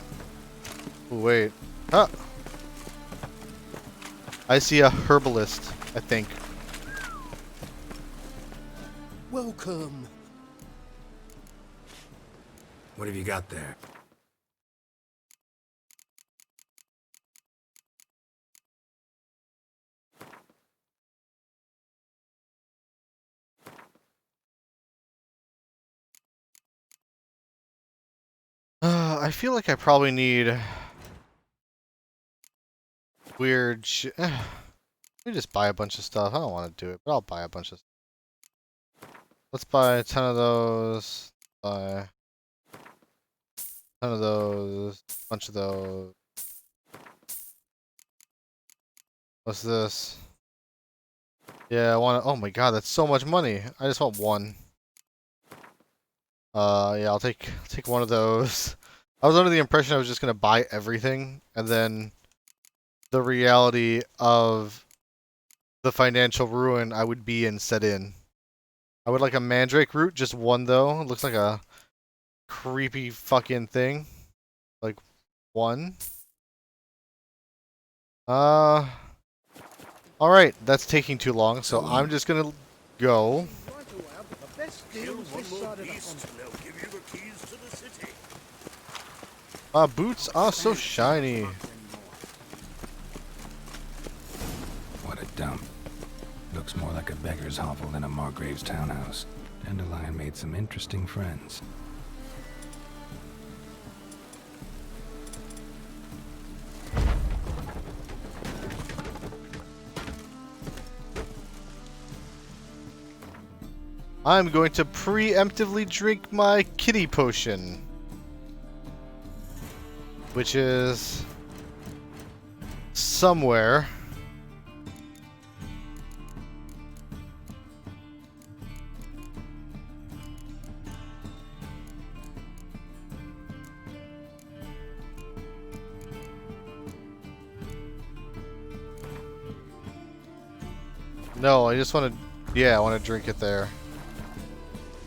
Ooh, wait. Ah. I see a herbalist, I think. Welcome. What have you got there? I feel like I probably need weird shit. Let me just buy a bunch of stuff. I don't want to do it, but I'll buy a bunch of stuff. Let's buy 10 of those. Buy 10 of those. Bunch of those. What's this? Yeah, I want to. Oh my god, that's so much money. I just want one. Yeah, I'll take one of those. I was under the impression I was just gonna buy everything, and then the reality of the financial ruin I would be in set in. I would like a mandrake root, just one though. It looks like a creepy fucking thing. Like one. Alright, that's taking too long, so I'm just gonna go. Boots are so shiny. What a dump. Looks more like a beggar's hovel than a Margrave's townhouse. Dandelion made some interesting friends. I'm going to preemptively drink my kitty potion, which is somewhere. No, I just want to, yeah, I want to drink it there.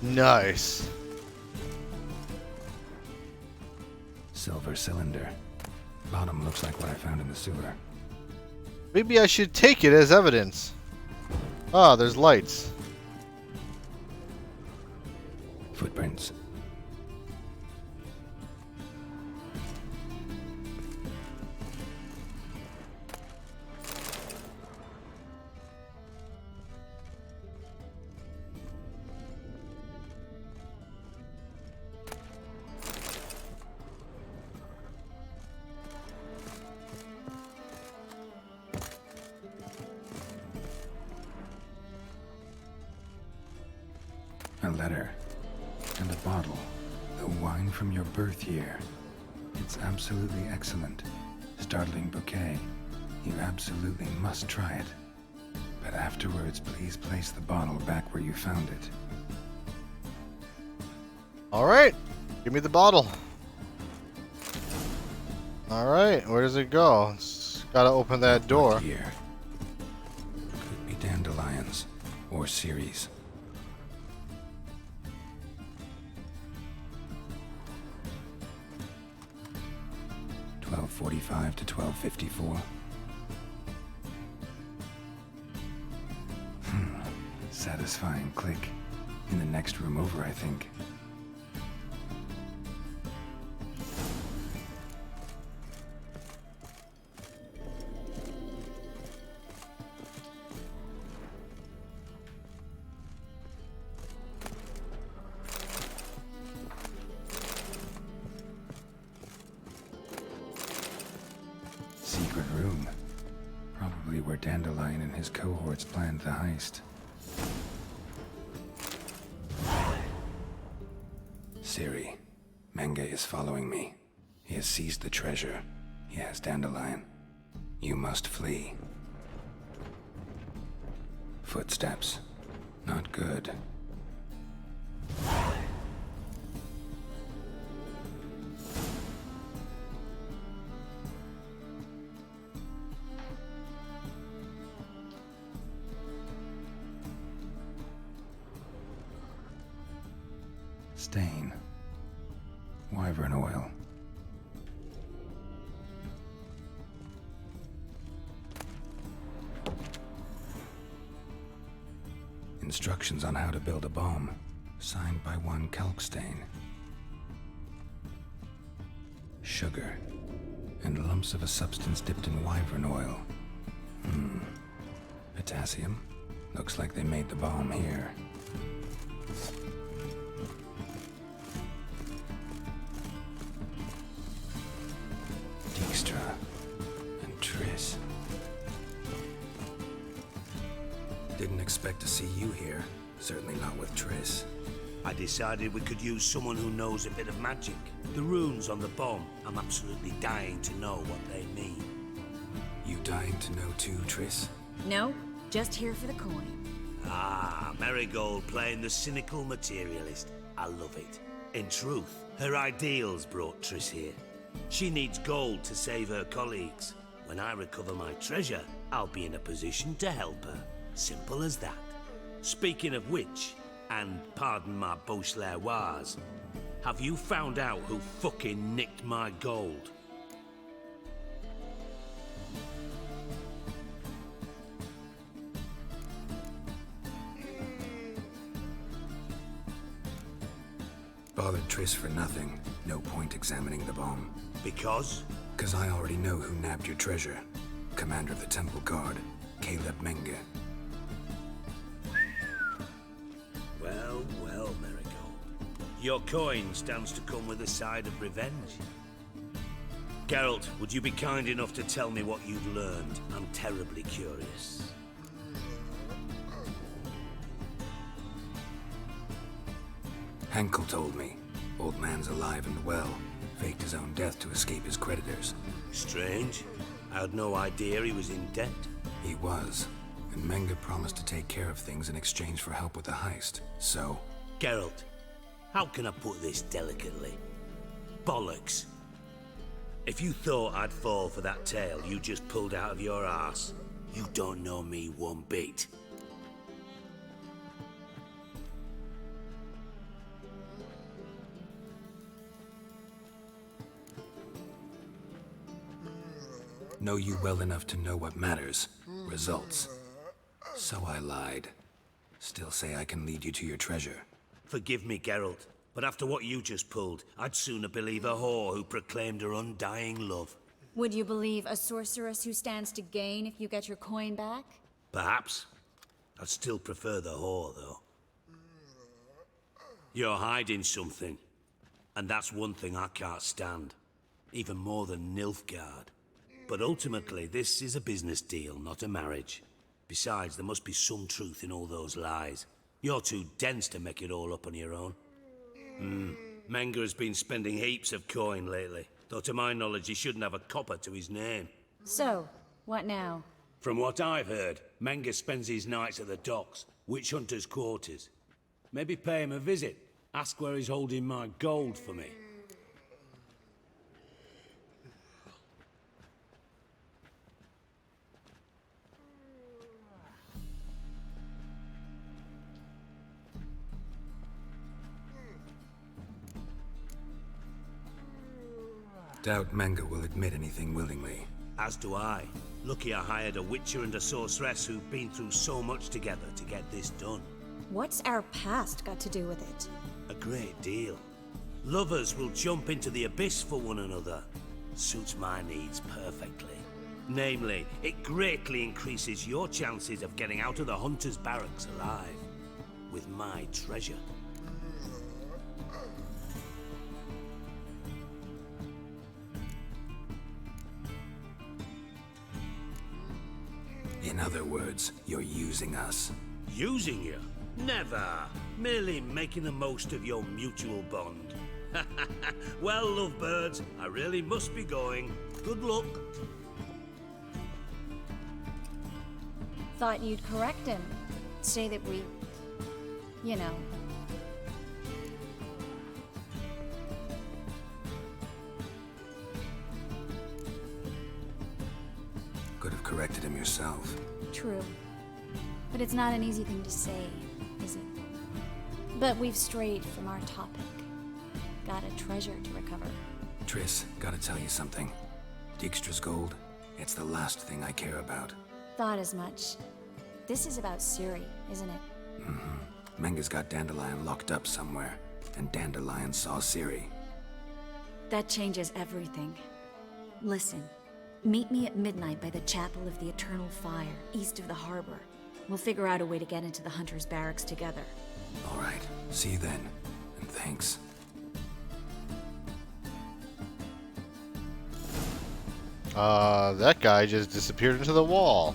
Nice. Silver cylinder. Bottom looks like what I found in the sewer. Maybe I should take it as evidence. Ah, there's lights. Footprints. A letter. And a bottle. The wine from your birth year. It's absolutely excellent. Startling bouquet. You absolutely must try it. But afterwards, please place the bottle back where you found it. Alright. Give me the bottle. Alright, where does it go? It's gotta open that door. Here. Could be dandelions. Or Ceres. .45 to 12:54. Satisfying click. In the next room over, I think. Secret room. Probably where Dandelion and his cohorts planned the heist. Ciri, Menge is following me. He has seized the treasure. He has Dandelion. You must flee. Footsteps. Not good. Stain. Wyvern oil. Instructions on how to build a bomb, signed by one Kalkstain. Sugar, and lumps of a substance dipped in wyvern oil. Potassium? Looks like they made the bomb here. to see you here. Certainly not with Triss. I decided we could use someone who knows a bit of magic. The runes on the bomb, I'm absolutely dying to know what they mean. You dying to know too, Triss? No, just here for the coin. Ah, Marigold playing the cynical materialist. I love it. In truth, her ideals brought Triss here. She needs gold to save her colleagues. When I recover my treasure, I'll be in a position to help her. Simple as that. Speaking of which, and pardon my Beauclervois, have you found out who fucking nicked my gold? Bothered Triss for nothing. No point examining the bomb. Because? Because I already know who nabbed your treasure. Commander of the Temple Guard, Caleb Menge. Well, well, Marigold. Your coin stands to come with a side of revenge. Geralt, would you be kind enough to tell me what you've learned? I'm terribly curious. Henkel told me. Old man's alive and well. Faked his own death to escape his creditors. Strange. I had no idea he was in debt. He was. And Menge promised to take care of things in exchange for help with the heist. So... Geralt, how can I put this delicately? Bollocks. If you thought I'd fall for that tale you just pulled out of your arse, you don't know me one bit. Know you well enough to know what matters. Results. So I lied. Still say I can lead you to your treasure. Forgive me, Geralt, but after what you just pulled, I'd sooner believe a whore who proclaimed her undying love. Would you believe a sorceress who stands to gain if you get your coin back? Perhaps. I'd still prefer the whore, though. You're hiding something, and that's one thing I can't stand. Even more than Nilfgaard. But ultimately, this is a business deal, not a marriage. Besides, there must be some truth in all those lies. You're too dense to make it all up on your own. Menge has been spending heaps of coin lately, though to my knowledge he shouldn't have a copper to his name. So, what now? From what I've heard, Menge spends his nights at the docks, witch hunters' quarters. Maybe pay him a visit. Ask where he's holding my gold for me. Doubt Menge will admit anything willingly. As do I. Lucky I hired a witcher and a sorceress who've been through so much together to get this done. What's our past got to do with it? A great deal. Lovers will jump into the abyss for one another. Suits my needs perfectly. Namely, it greatly increases your chances of getting out of the hunter's barracks alive. With my treasure. In other words, you're using us. Using you? Never. Merely making the most of your mutual bond. Well, lovebirds, I really must be going. Good luck. Thought you'd correct him. Say that we... you know... Could have corrected him yourself. True. But it's not an easy thing to say, is it? But we've strayed from our topic. Got a treasure to recover. Triss, gotta tell you something. Dijkstra's gold, it's the last thing I care about. Thought as much. This is about Ciri, isn't it? Menge's got Dandelion locked up somewhere, and Dandelion saw Ciri. That changes everything. Listen, meet me at midnight by the Chapel of the Eternal Fire, east of the harbor. We'll figure out a way to get into the Hunter's barracks together. All right, see you then, and thanks. That guy just disappeared into the wall.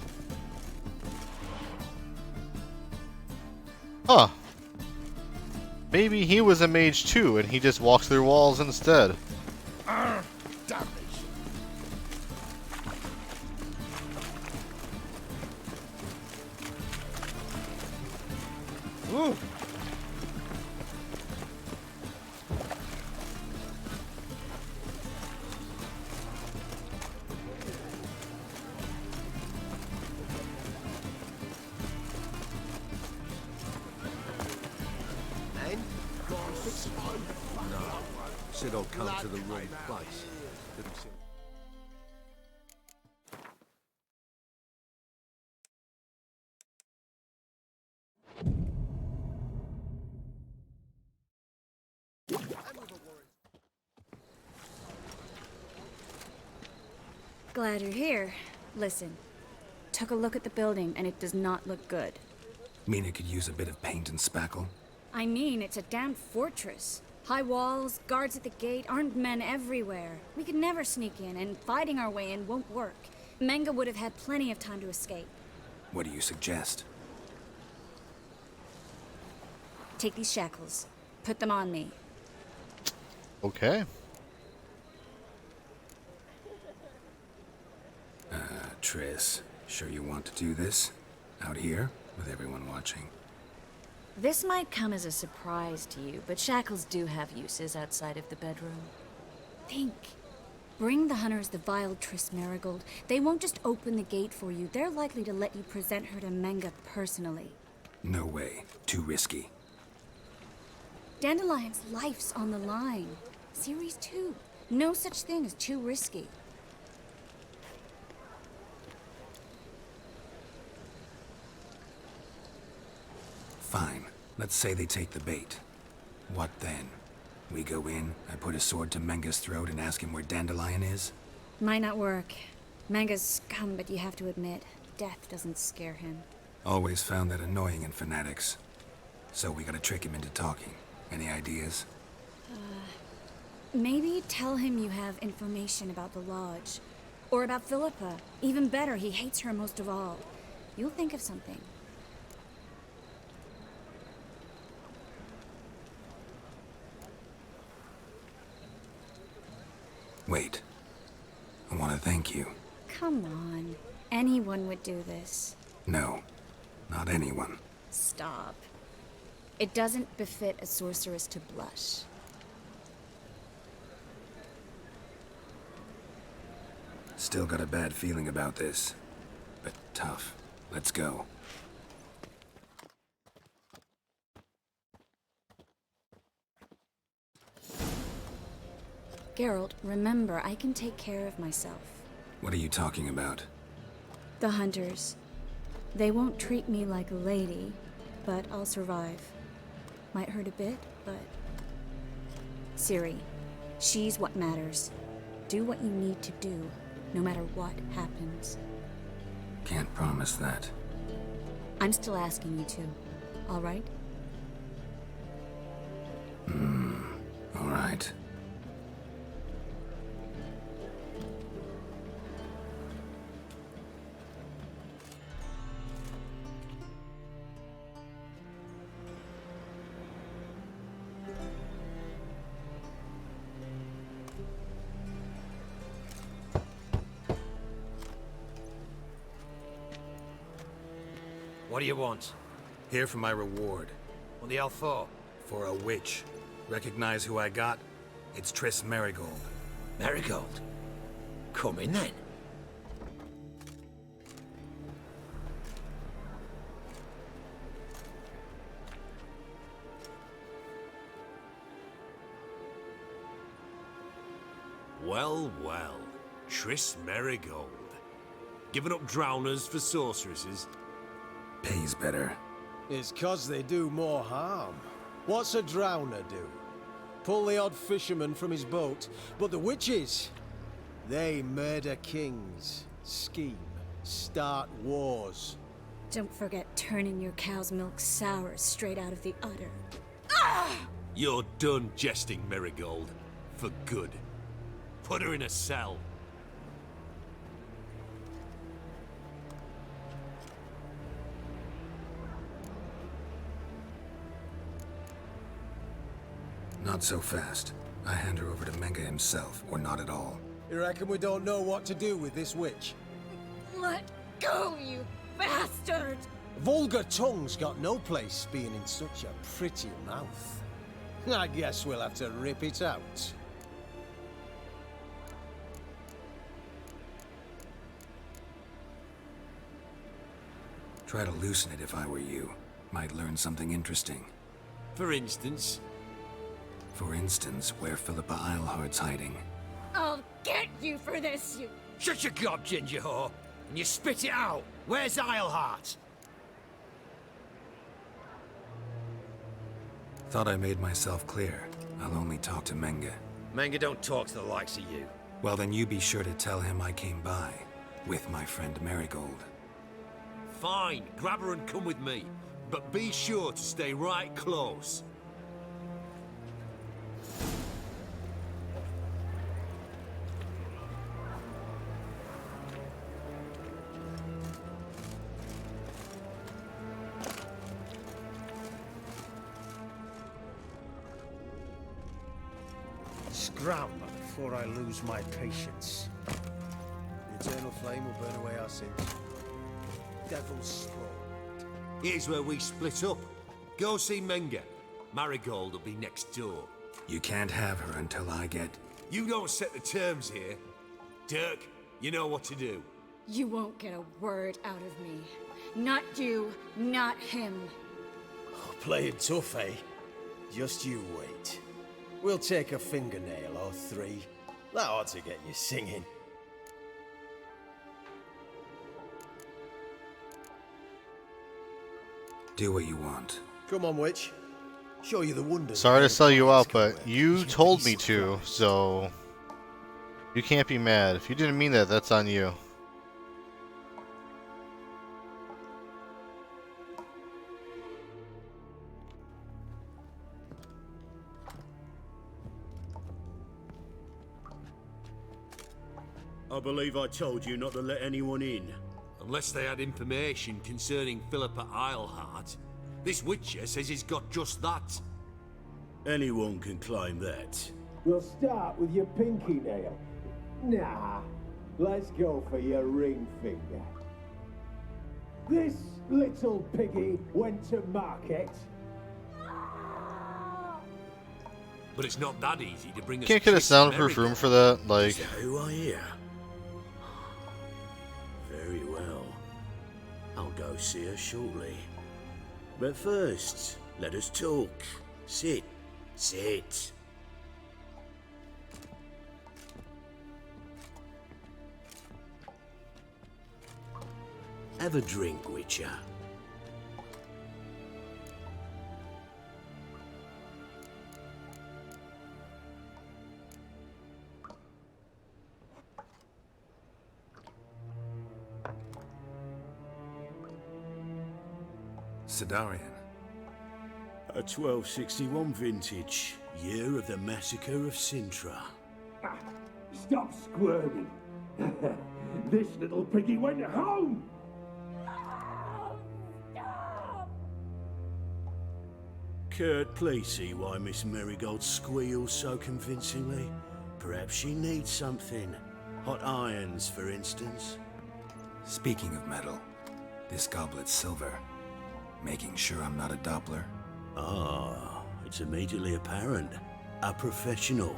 Huh. Maybe he was a mage too, and he just walks through walls instead. Damnation. Ooh. Said I'll come to the wrong place. Didn't say- Glad you're here. Listen, took a look at the building and it does not look good. Mean it could use a bit of paint and spackle? I mean, it's a damn fortress. High walls, guards at the gate, armed men everywhere. We could never sneak in, and fighting our way in won't work. Menga would have had plenty of time to escape. What do you suggest? Take these shackles. Put them on me. Okay. Triss, sure you want to do this? Out here, with everyone watching? This might come as a surprise to you, but shackles do have uses outside of the bedroom. Think. Bring the hunters the vile Triss Merigold. They won't just open the gate for you. They're likely to let you present her to Menga personally. No way. Too risky. Dandelion's life's on the line. Series 2. No such thing as too risky. Fine. Let's say they take the bait. What then? We go in, I put a sword to Menga's throat and ask him where Dandelion is? Might not work. Menga's scum, but you have to admit, death doesn't scare him. Always found that annoying in fanatics. So we gotta trick him into talking. Any ideas? Maybe tell him you have information about the Lodge. Or about Philippa. Even better, he hates her most of all. You'll think of something. Wait. I want to thank you. Come on. Anyone would do this. No. Not anyone. Stop. It doesn't befit a sorceress to blush. Still got a bad feeling about this. But tough. Let's go. Geralt, remember, I can take care of myself. What are you talking about? The hunters. They won't treat me like a lady, but I'll survive. Might hurt a bit, but... Ciri, she's what matters. Do what you need to do, no matter what happens. Can't promise that. I'm still asking you to, all right? All right. What do you want? Here for my reward. What the hell for? For a witch. Recognize who I got? It's Triss Merigold. Merigold? Come in then. Well, well. Triss Merigold. Giving up drowners for sorceresses? Pays better. It's 'cause they do more harm. What's a drowner do? Pull the odd fisherman from his boat. But the witches, they murder kings, scheme, start wars. Don't forget turning your cow's milk sour straight out of the udder. You're done jesting, Merigold. For good. Put her in a cell. Not so fast. I hand her over to Menge himself, or not at all. You reckon we don't know what to do with this witch? Let go, you bastard! Vulgar tongue's got no place being in such a pretty mouth. I guess we'll have to rip it out. Try to loosen it if I were you. Might learn something interesting. For instance? For instance, where Philippa Eilhart's hiding. I'll get you for this, you... Shut your gob, ginger whore, and you spit it out. Where's Eilhart? Thought I made myself clear. I'll only talk to Menge. Menge don't talk to the likes of you. Well, then you be sure to tell him I came by. With my friend Marigold. Fine, grab her and come with me. But be sure to stay right close. Scram before I lose my patience. The eternal flame will burn away our sins. Devil's scroll. Here's where we split up. Go see Menge. Marigold will be next door. You can't have her until I get... You don't set the terms here. Dirk, you know what to do. You won't get a word out of me. Not you, not him. Playing tough, eh? Just you wait. We'll take a fingernail or three. That ought to get you singing. Do what you want. Come on, witch. Show you the wonders. Sorry to sell you out, but you told me to, so you can't be mad. If you didn't mean that, that's on you. I believe I told you not to let anyone in. Unless they had information concerning Philippa Eilhart. This Witcher says he's got just that. Anyone can claim that. We'll start with your pinky nail. Nah, let's go for your ring finger. This little piggy went to market. But it's not that easy to bring us. Can't get a soundproof room for that, like. Is that who I hear? Very well. I'll go see her shortly. But first, let us talk. Sit. Sit. Have a drink, Witcher. Sidarian. A 1261 vintage, year of the massacre of Sintra. Ah, stop squirming. This little piggy went home. Kurt, please see why Miss Marigold squeals so convincingly. Perhaps she needs something. Hot irons, for instance. Speaking of metal, this goblet's silver. Making sure I'm not a Doppler. Ah, it's immediately apparent. A professional.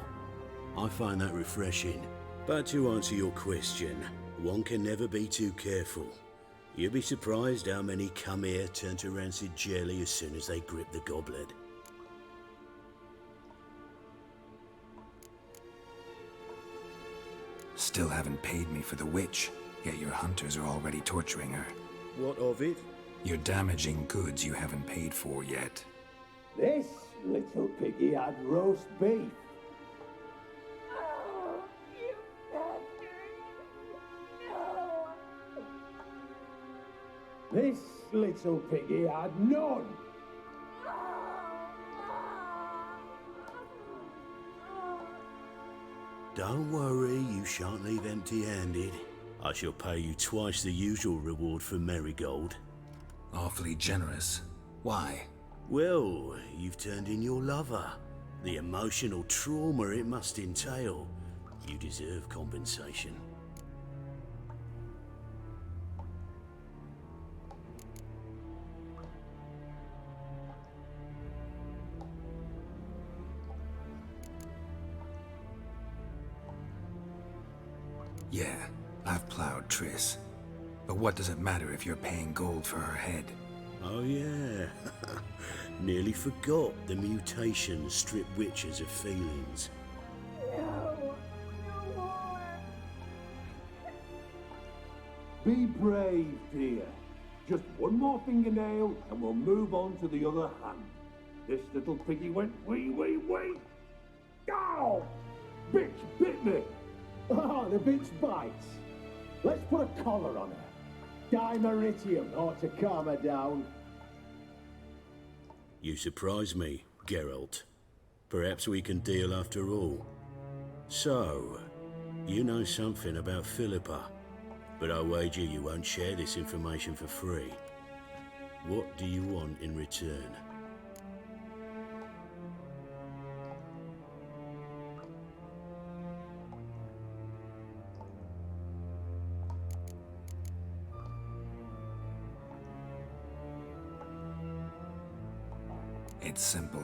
I find that refreshing. But to answer your question, one can never be too careful. You'll be surprised how many come here turn to rancid jelly as soon as they grip the goblet. Still haven't paid me for the witch, yet your hunters are already torturing her. What of it? You're damaging goods you haven't paid for yet. This little piggy had roast beef. This little piggy had none. Don't worry, you shan't leave empty-handed. I shall pay you twice the usual reward for Marigold. Awfully generous. Why? Well, you've turned in your lover. The emotional trauma it must entail. You deserve compensation. Yeah, I've plowed Triss. But what does it matter if you're paying gold for her head? Oh yeah. Nearly forgot the mutations strip witches of feelings. Be brave, dear. Just one more fingernail and we'll move on to the other hand. This little piggy went wee. Ow! Bitch bit me! Oh, the bitch bites. Let's put a collar on her. Dimeritium ought to calm her down. You surprise me, Geralt. Perhaps we can deal after all. So, you know something about Philippa, but I wager you won't share this information for free. What do you want in return? It's simple.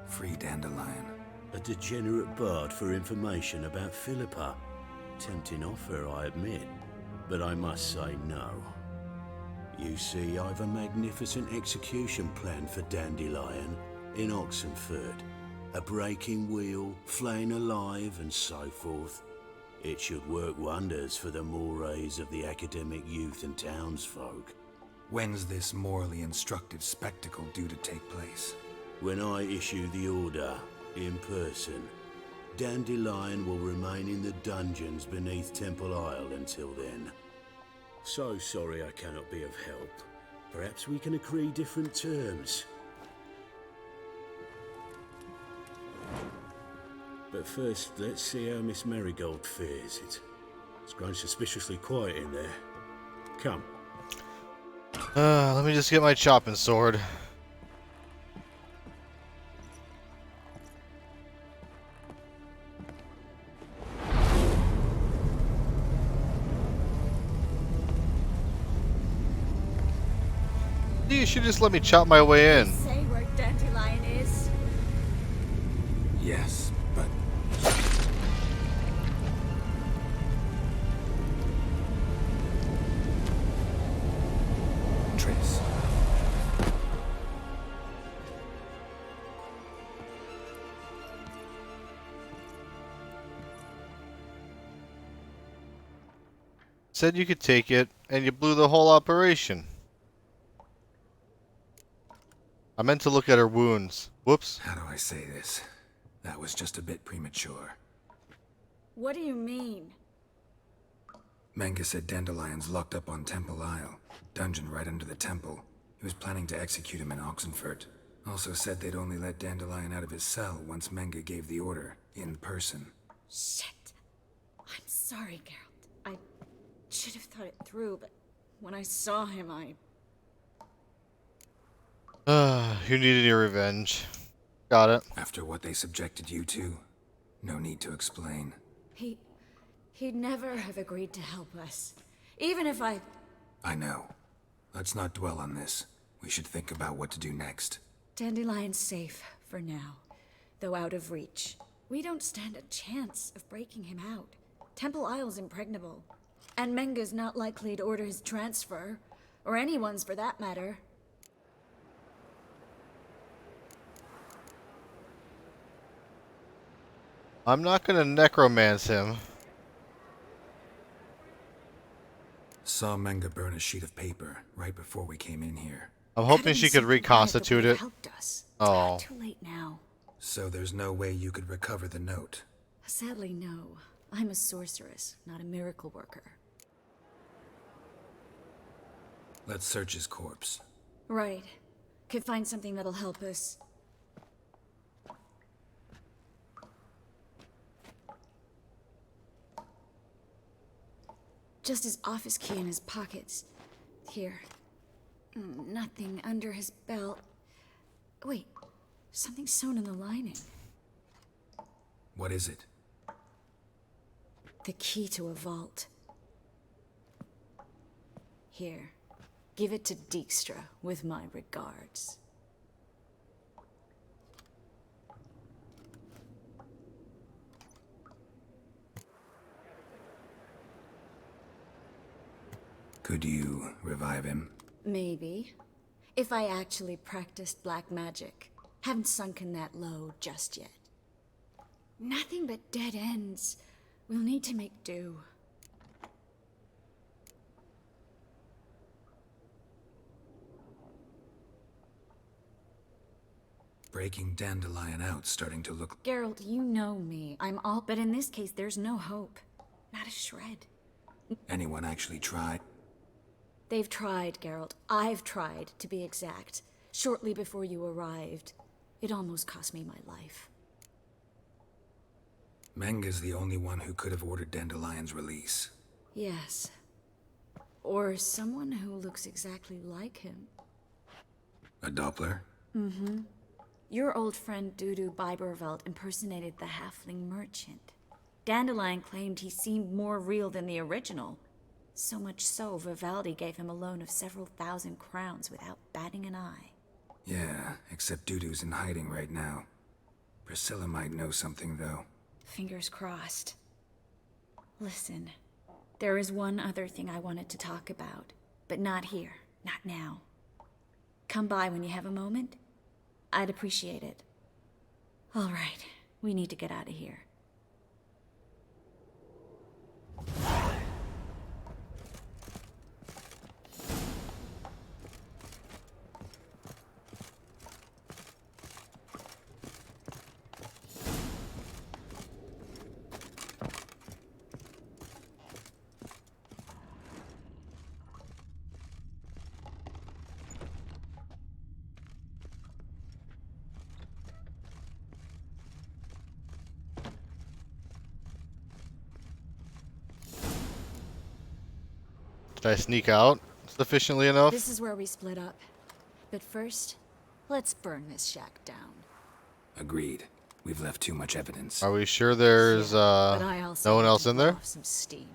Free Dandelion. A degenerate bard for information about Philippa. Tempting offer, I admit, but I must say no. You see, I've a magnificent execution plan for Dandelion in Oxenford. A breaking wheel, flaying alive, and so forth. It should work wonders for the mores of the academic youth and townsfolk. When's this morally instructive spectacle due to take place? When I issue the order, in person. Dandelion will remain in the dungeons beneath Temple Isle until then. So sorry I cannot be of help. Perhaps we can agree different terms. But first, let's see how Miss Marigold fares. It's grown suspiciously quiet in there. Come. Let me just get my chopping sword. You should just let me chop my way in. Say where Dandelion is. Yes, but... Triss. Said you could take it, and you blew the whole operation. I meant to look at her wounds. Whoops. How do I say this? That was just a bit premature. What do you mean? Menge said Dandelion's locked up on Temple Isle. Dungeon right under the temple. He was planning to execute him in Oxenfurt. Also said they'd only let Dandelion out of his cell once Menge gave the order, in person. Shit. I'm sorry, Geralt. I should have thought it through, but when I saw him, You needed your revenge. Got it. After what they subjected you to, no need to explain. He'd never have agreed to help us. Even if I know. Let's not dwell on this. We should think about what to do next. Dandelion's safe for now, though out of reach. We don't stand a chance of breaking him out. Temple Isle's impregnable, and Menge's not likely to order his transfer, or anyone's for that matter. I'm not gonna necromance him. Saw Menge burn a sheet of paper right before we came in here. I'm hoping she could reconstitute it. Oh. Too late now. So there's no way you could recover the note? Sadly, no. I'm a sorceress, not a miracle worker. Let's search his corpse. Right. Could find something that'll help us. Just his office key in his pockets. Here. Nothing under his belt. Wait, something sewn in the lining. What is it? The key to a vault. Here, give it to Dijkstra with my regards. Could you revive him? Maybe. If I actually practiced black magic. Haven't sunken that low just yet. Nothing but dead ends. We'll need to make do. Breaking Dandelion out, starting to look... Geralt, you know me. I'm all... But in this case, there's no hope. Not a shred. Anyone actually tried? They've tried, Geralt. I've tried, to be exact. Shortly before you arrived. It almost cost me my life. Menga's the only one who could have ordered Dandelion's release. Yes. Or someone who looks exactly like him. A Doppler? Mm-hmm. Your old friend Dudu Biberveld impersonated the halfling merchant. Dandelion claimed he seemed more real than the original. So much so, Vivaldi gave him a loan of several thousand crowns without batting an eye. Yeah, except Dudu's in hiding right now. Priscilla might know something, though. Fingers crossed. Listen, there is one other thing I wanted to talk about, but not here, not now. Come by when you have a moment. I'd appreciate it. All right, we need to get out of here. Did I sneak out sufficiently enough? This is where we split up. But first, let's burn this shack down. Agreed. We've left too much evidence. Are we sure there's no one else in there? Some steam.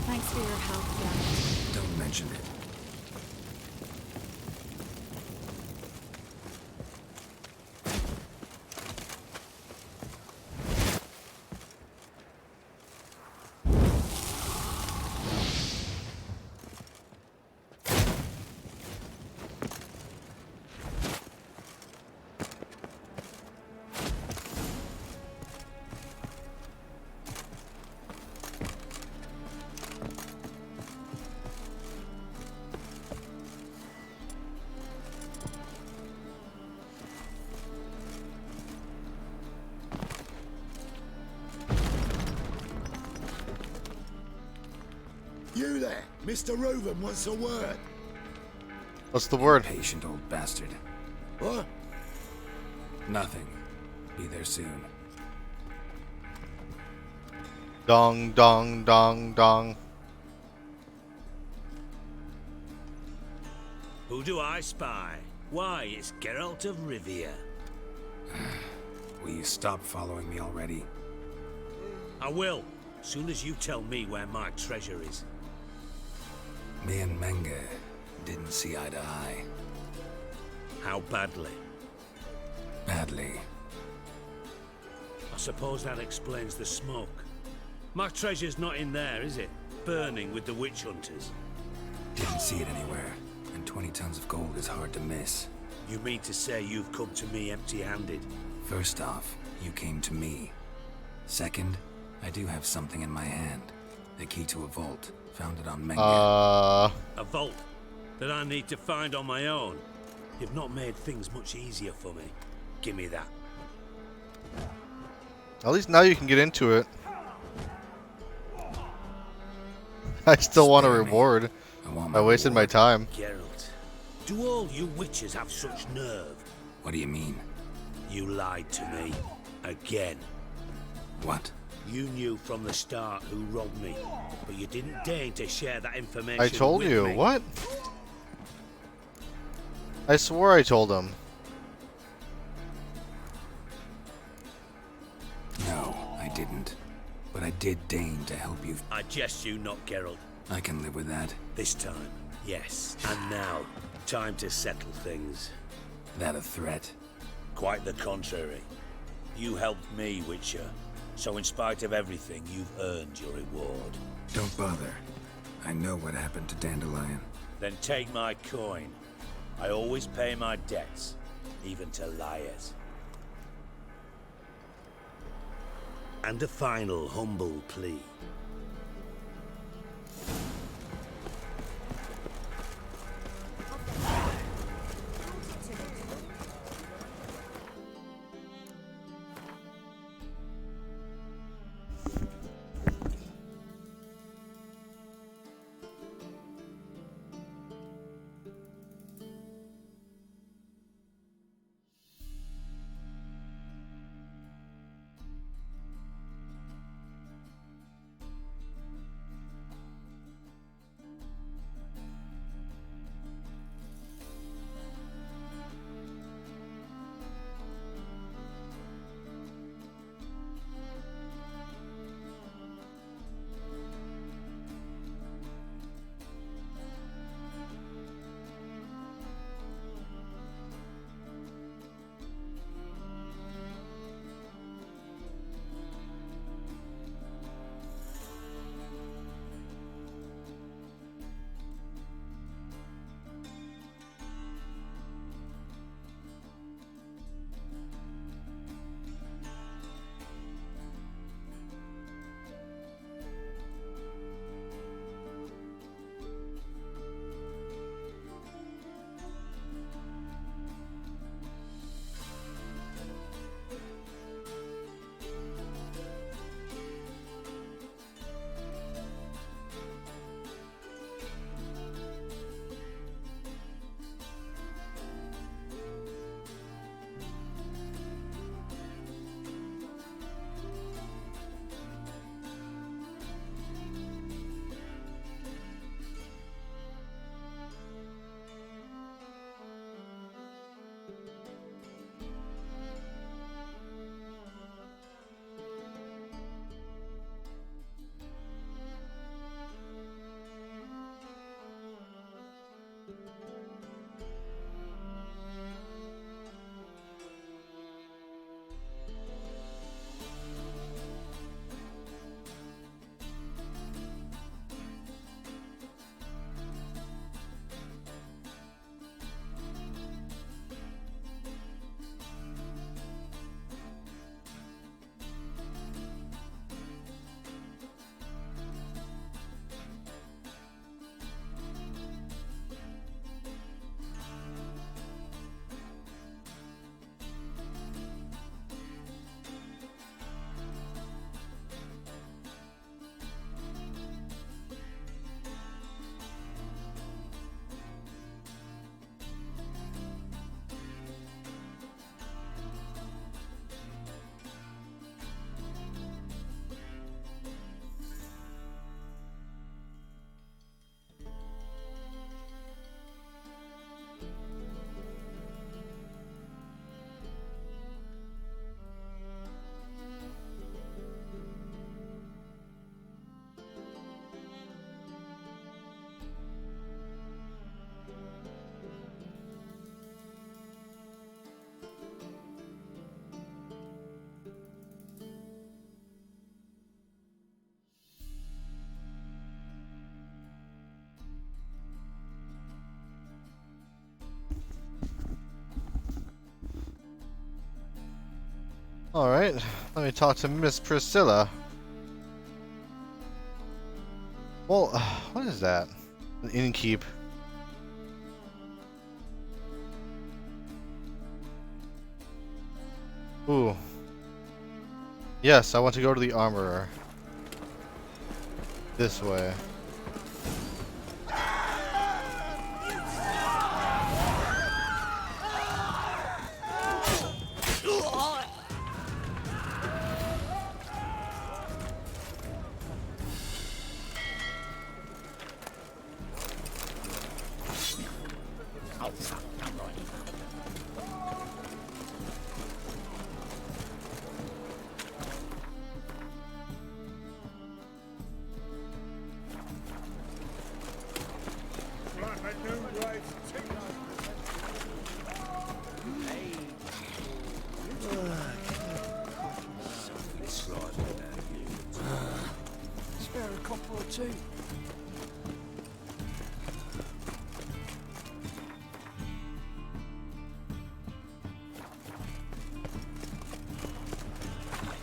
Thanks for your help, guys. Don't mention it. You there, Mr. Reuven wants a word. What's the word? Patient old bastard. What? Nothing. Be there soon. Dong, dong, dong, dong. Who do I spy? Why, it's Geralt of Rivia. Will you stop following me already? I will, soon as you tell me where my treasure is. Me and Menga didn't see eye to eye. How badly? Badly. I suppose that explains the smoke. My treasure's not in there, is it? Burning with the witch hunters. Didn't see it anywhere, and 20 tons of gold is hard to miss. You mean to say you've come to me empty-handed? First off, you came to me. Second, I do have something in my hand. The key to a vault, founded on Menga. A vault that I need to find on my own. You've not made things much easier for me. Give me that. At least now you can get into it. I still want a reward. I wasted my time. Geralt, do all you witches have such nerve? What do you mean? You lied to me. Again. What? You knew from the start who robbed me, but you didn't deign to share that information. I told with you. me. What? I swore I told him. No, I didn't. But I did deign to help you. I jest you not, Geralt. I can live with that. This time, yes. And now, time to settle things. That a threat? Quite the contrary. You helped me, Witcher. So in spite of everything, you've earned your reward. Don't bother. I know what happened to Dandelion. Then take my coin. I always pay my debts, even to liars. And a final humble plea. Alright, let me talk to Miss Priscilla. Well, what is that? An innkeep. Ooh. Yes, I want to go to the armorer. This way. too.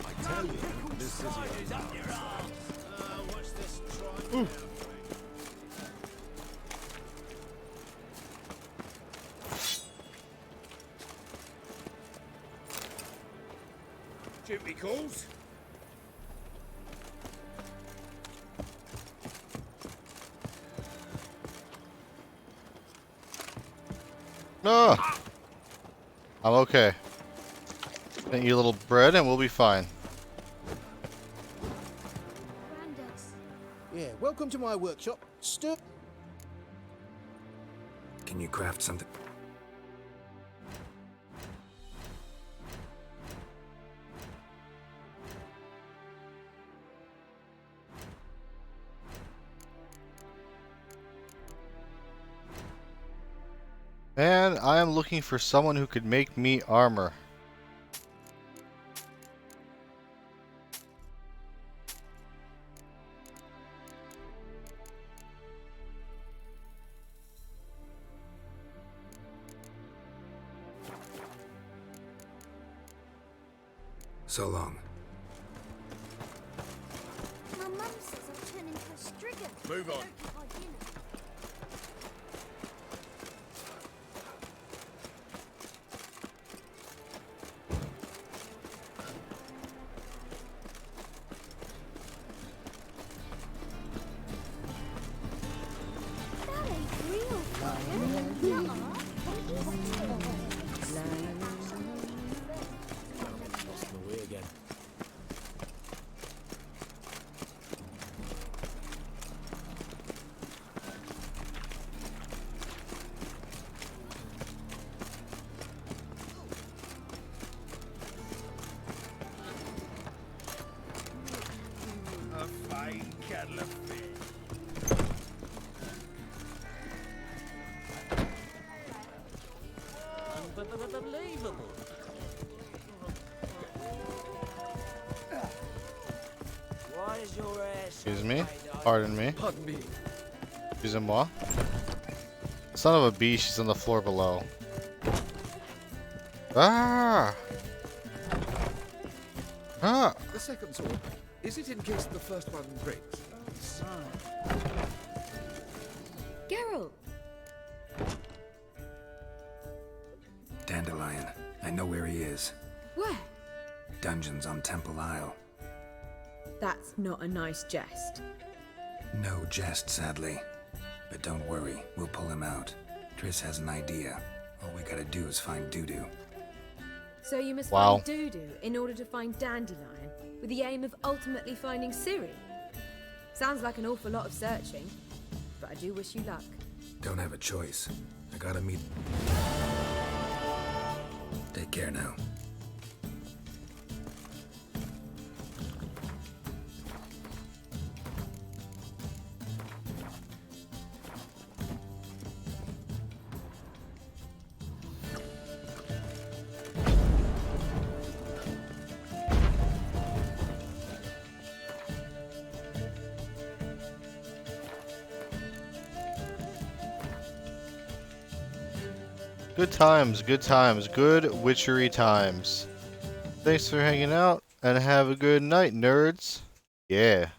I tell you, this is your What's this trying? Duty calls? No! I'm okay. Eat a little bread and we'll be fine. Grandad's. Yeah, welcome to my workshop. Can you craft something? And I am looking for someone who could make me armor. So long. My mum says I'll turn into a striga. Move on. That ain't real fire. Lost my way again. A fine kettle of fish. Unbelievable. Why is your ass? Excuse me. Pardon me. Pardon me. Excusez-moi. Son of a bee, she's on the floor below. Ah! Ah! The second sword, is it in case the first one breaks? Geralt! Dandelion. I know where he is. Where? Dungeons on Temple Isle. That's not a nice jest. No jest, sadly. But don't worry, we'll pull him out. Triss has an idea. All we gotta do is find Dudu. So you must Wow. find Dudu in order to find Dandelion, with the aim of ultimately finding Ciri. Sounds like an awful lot of searching, but I do wish you luck. Don't have a choice. I gotta meet... Take care now. Good times, good times, good witchery times. Thanks for hanging out, and have a good night, nerds. Yeah.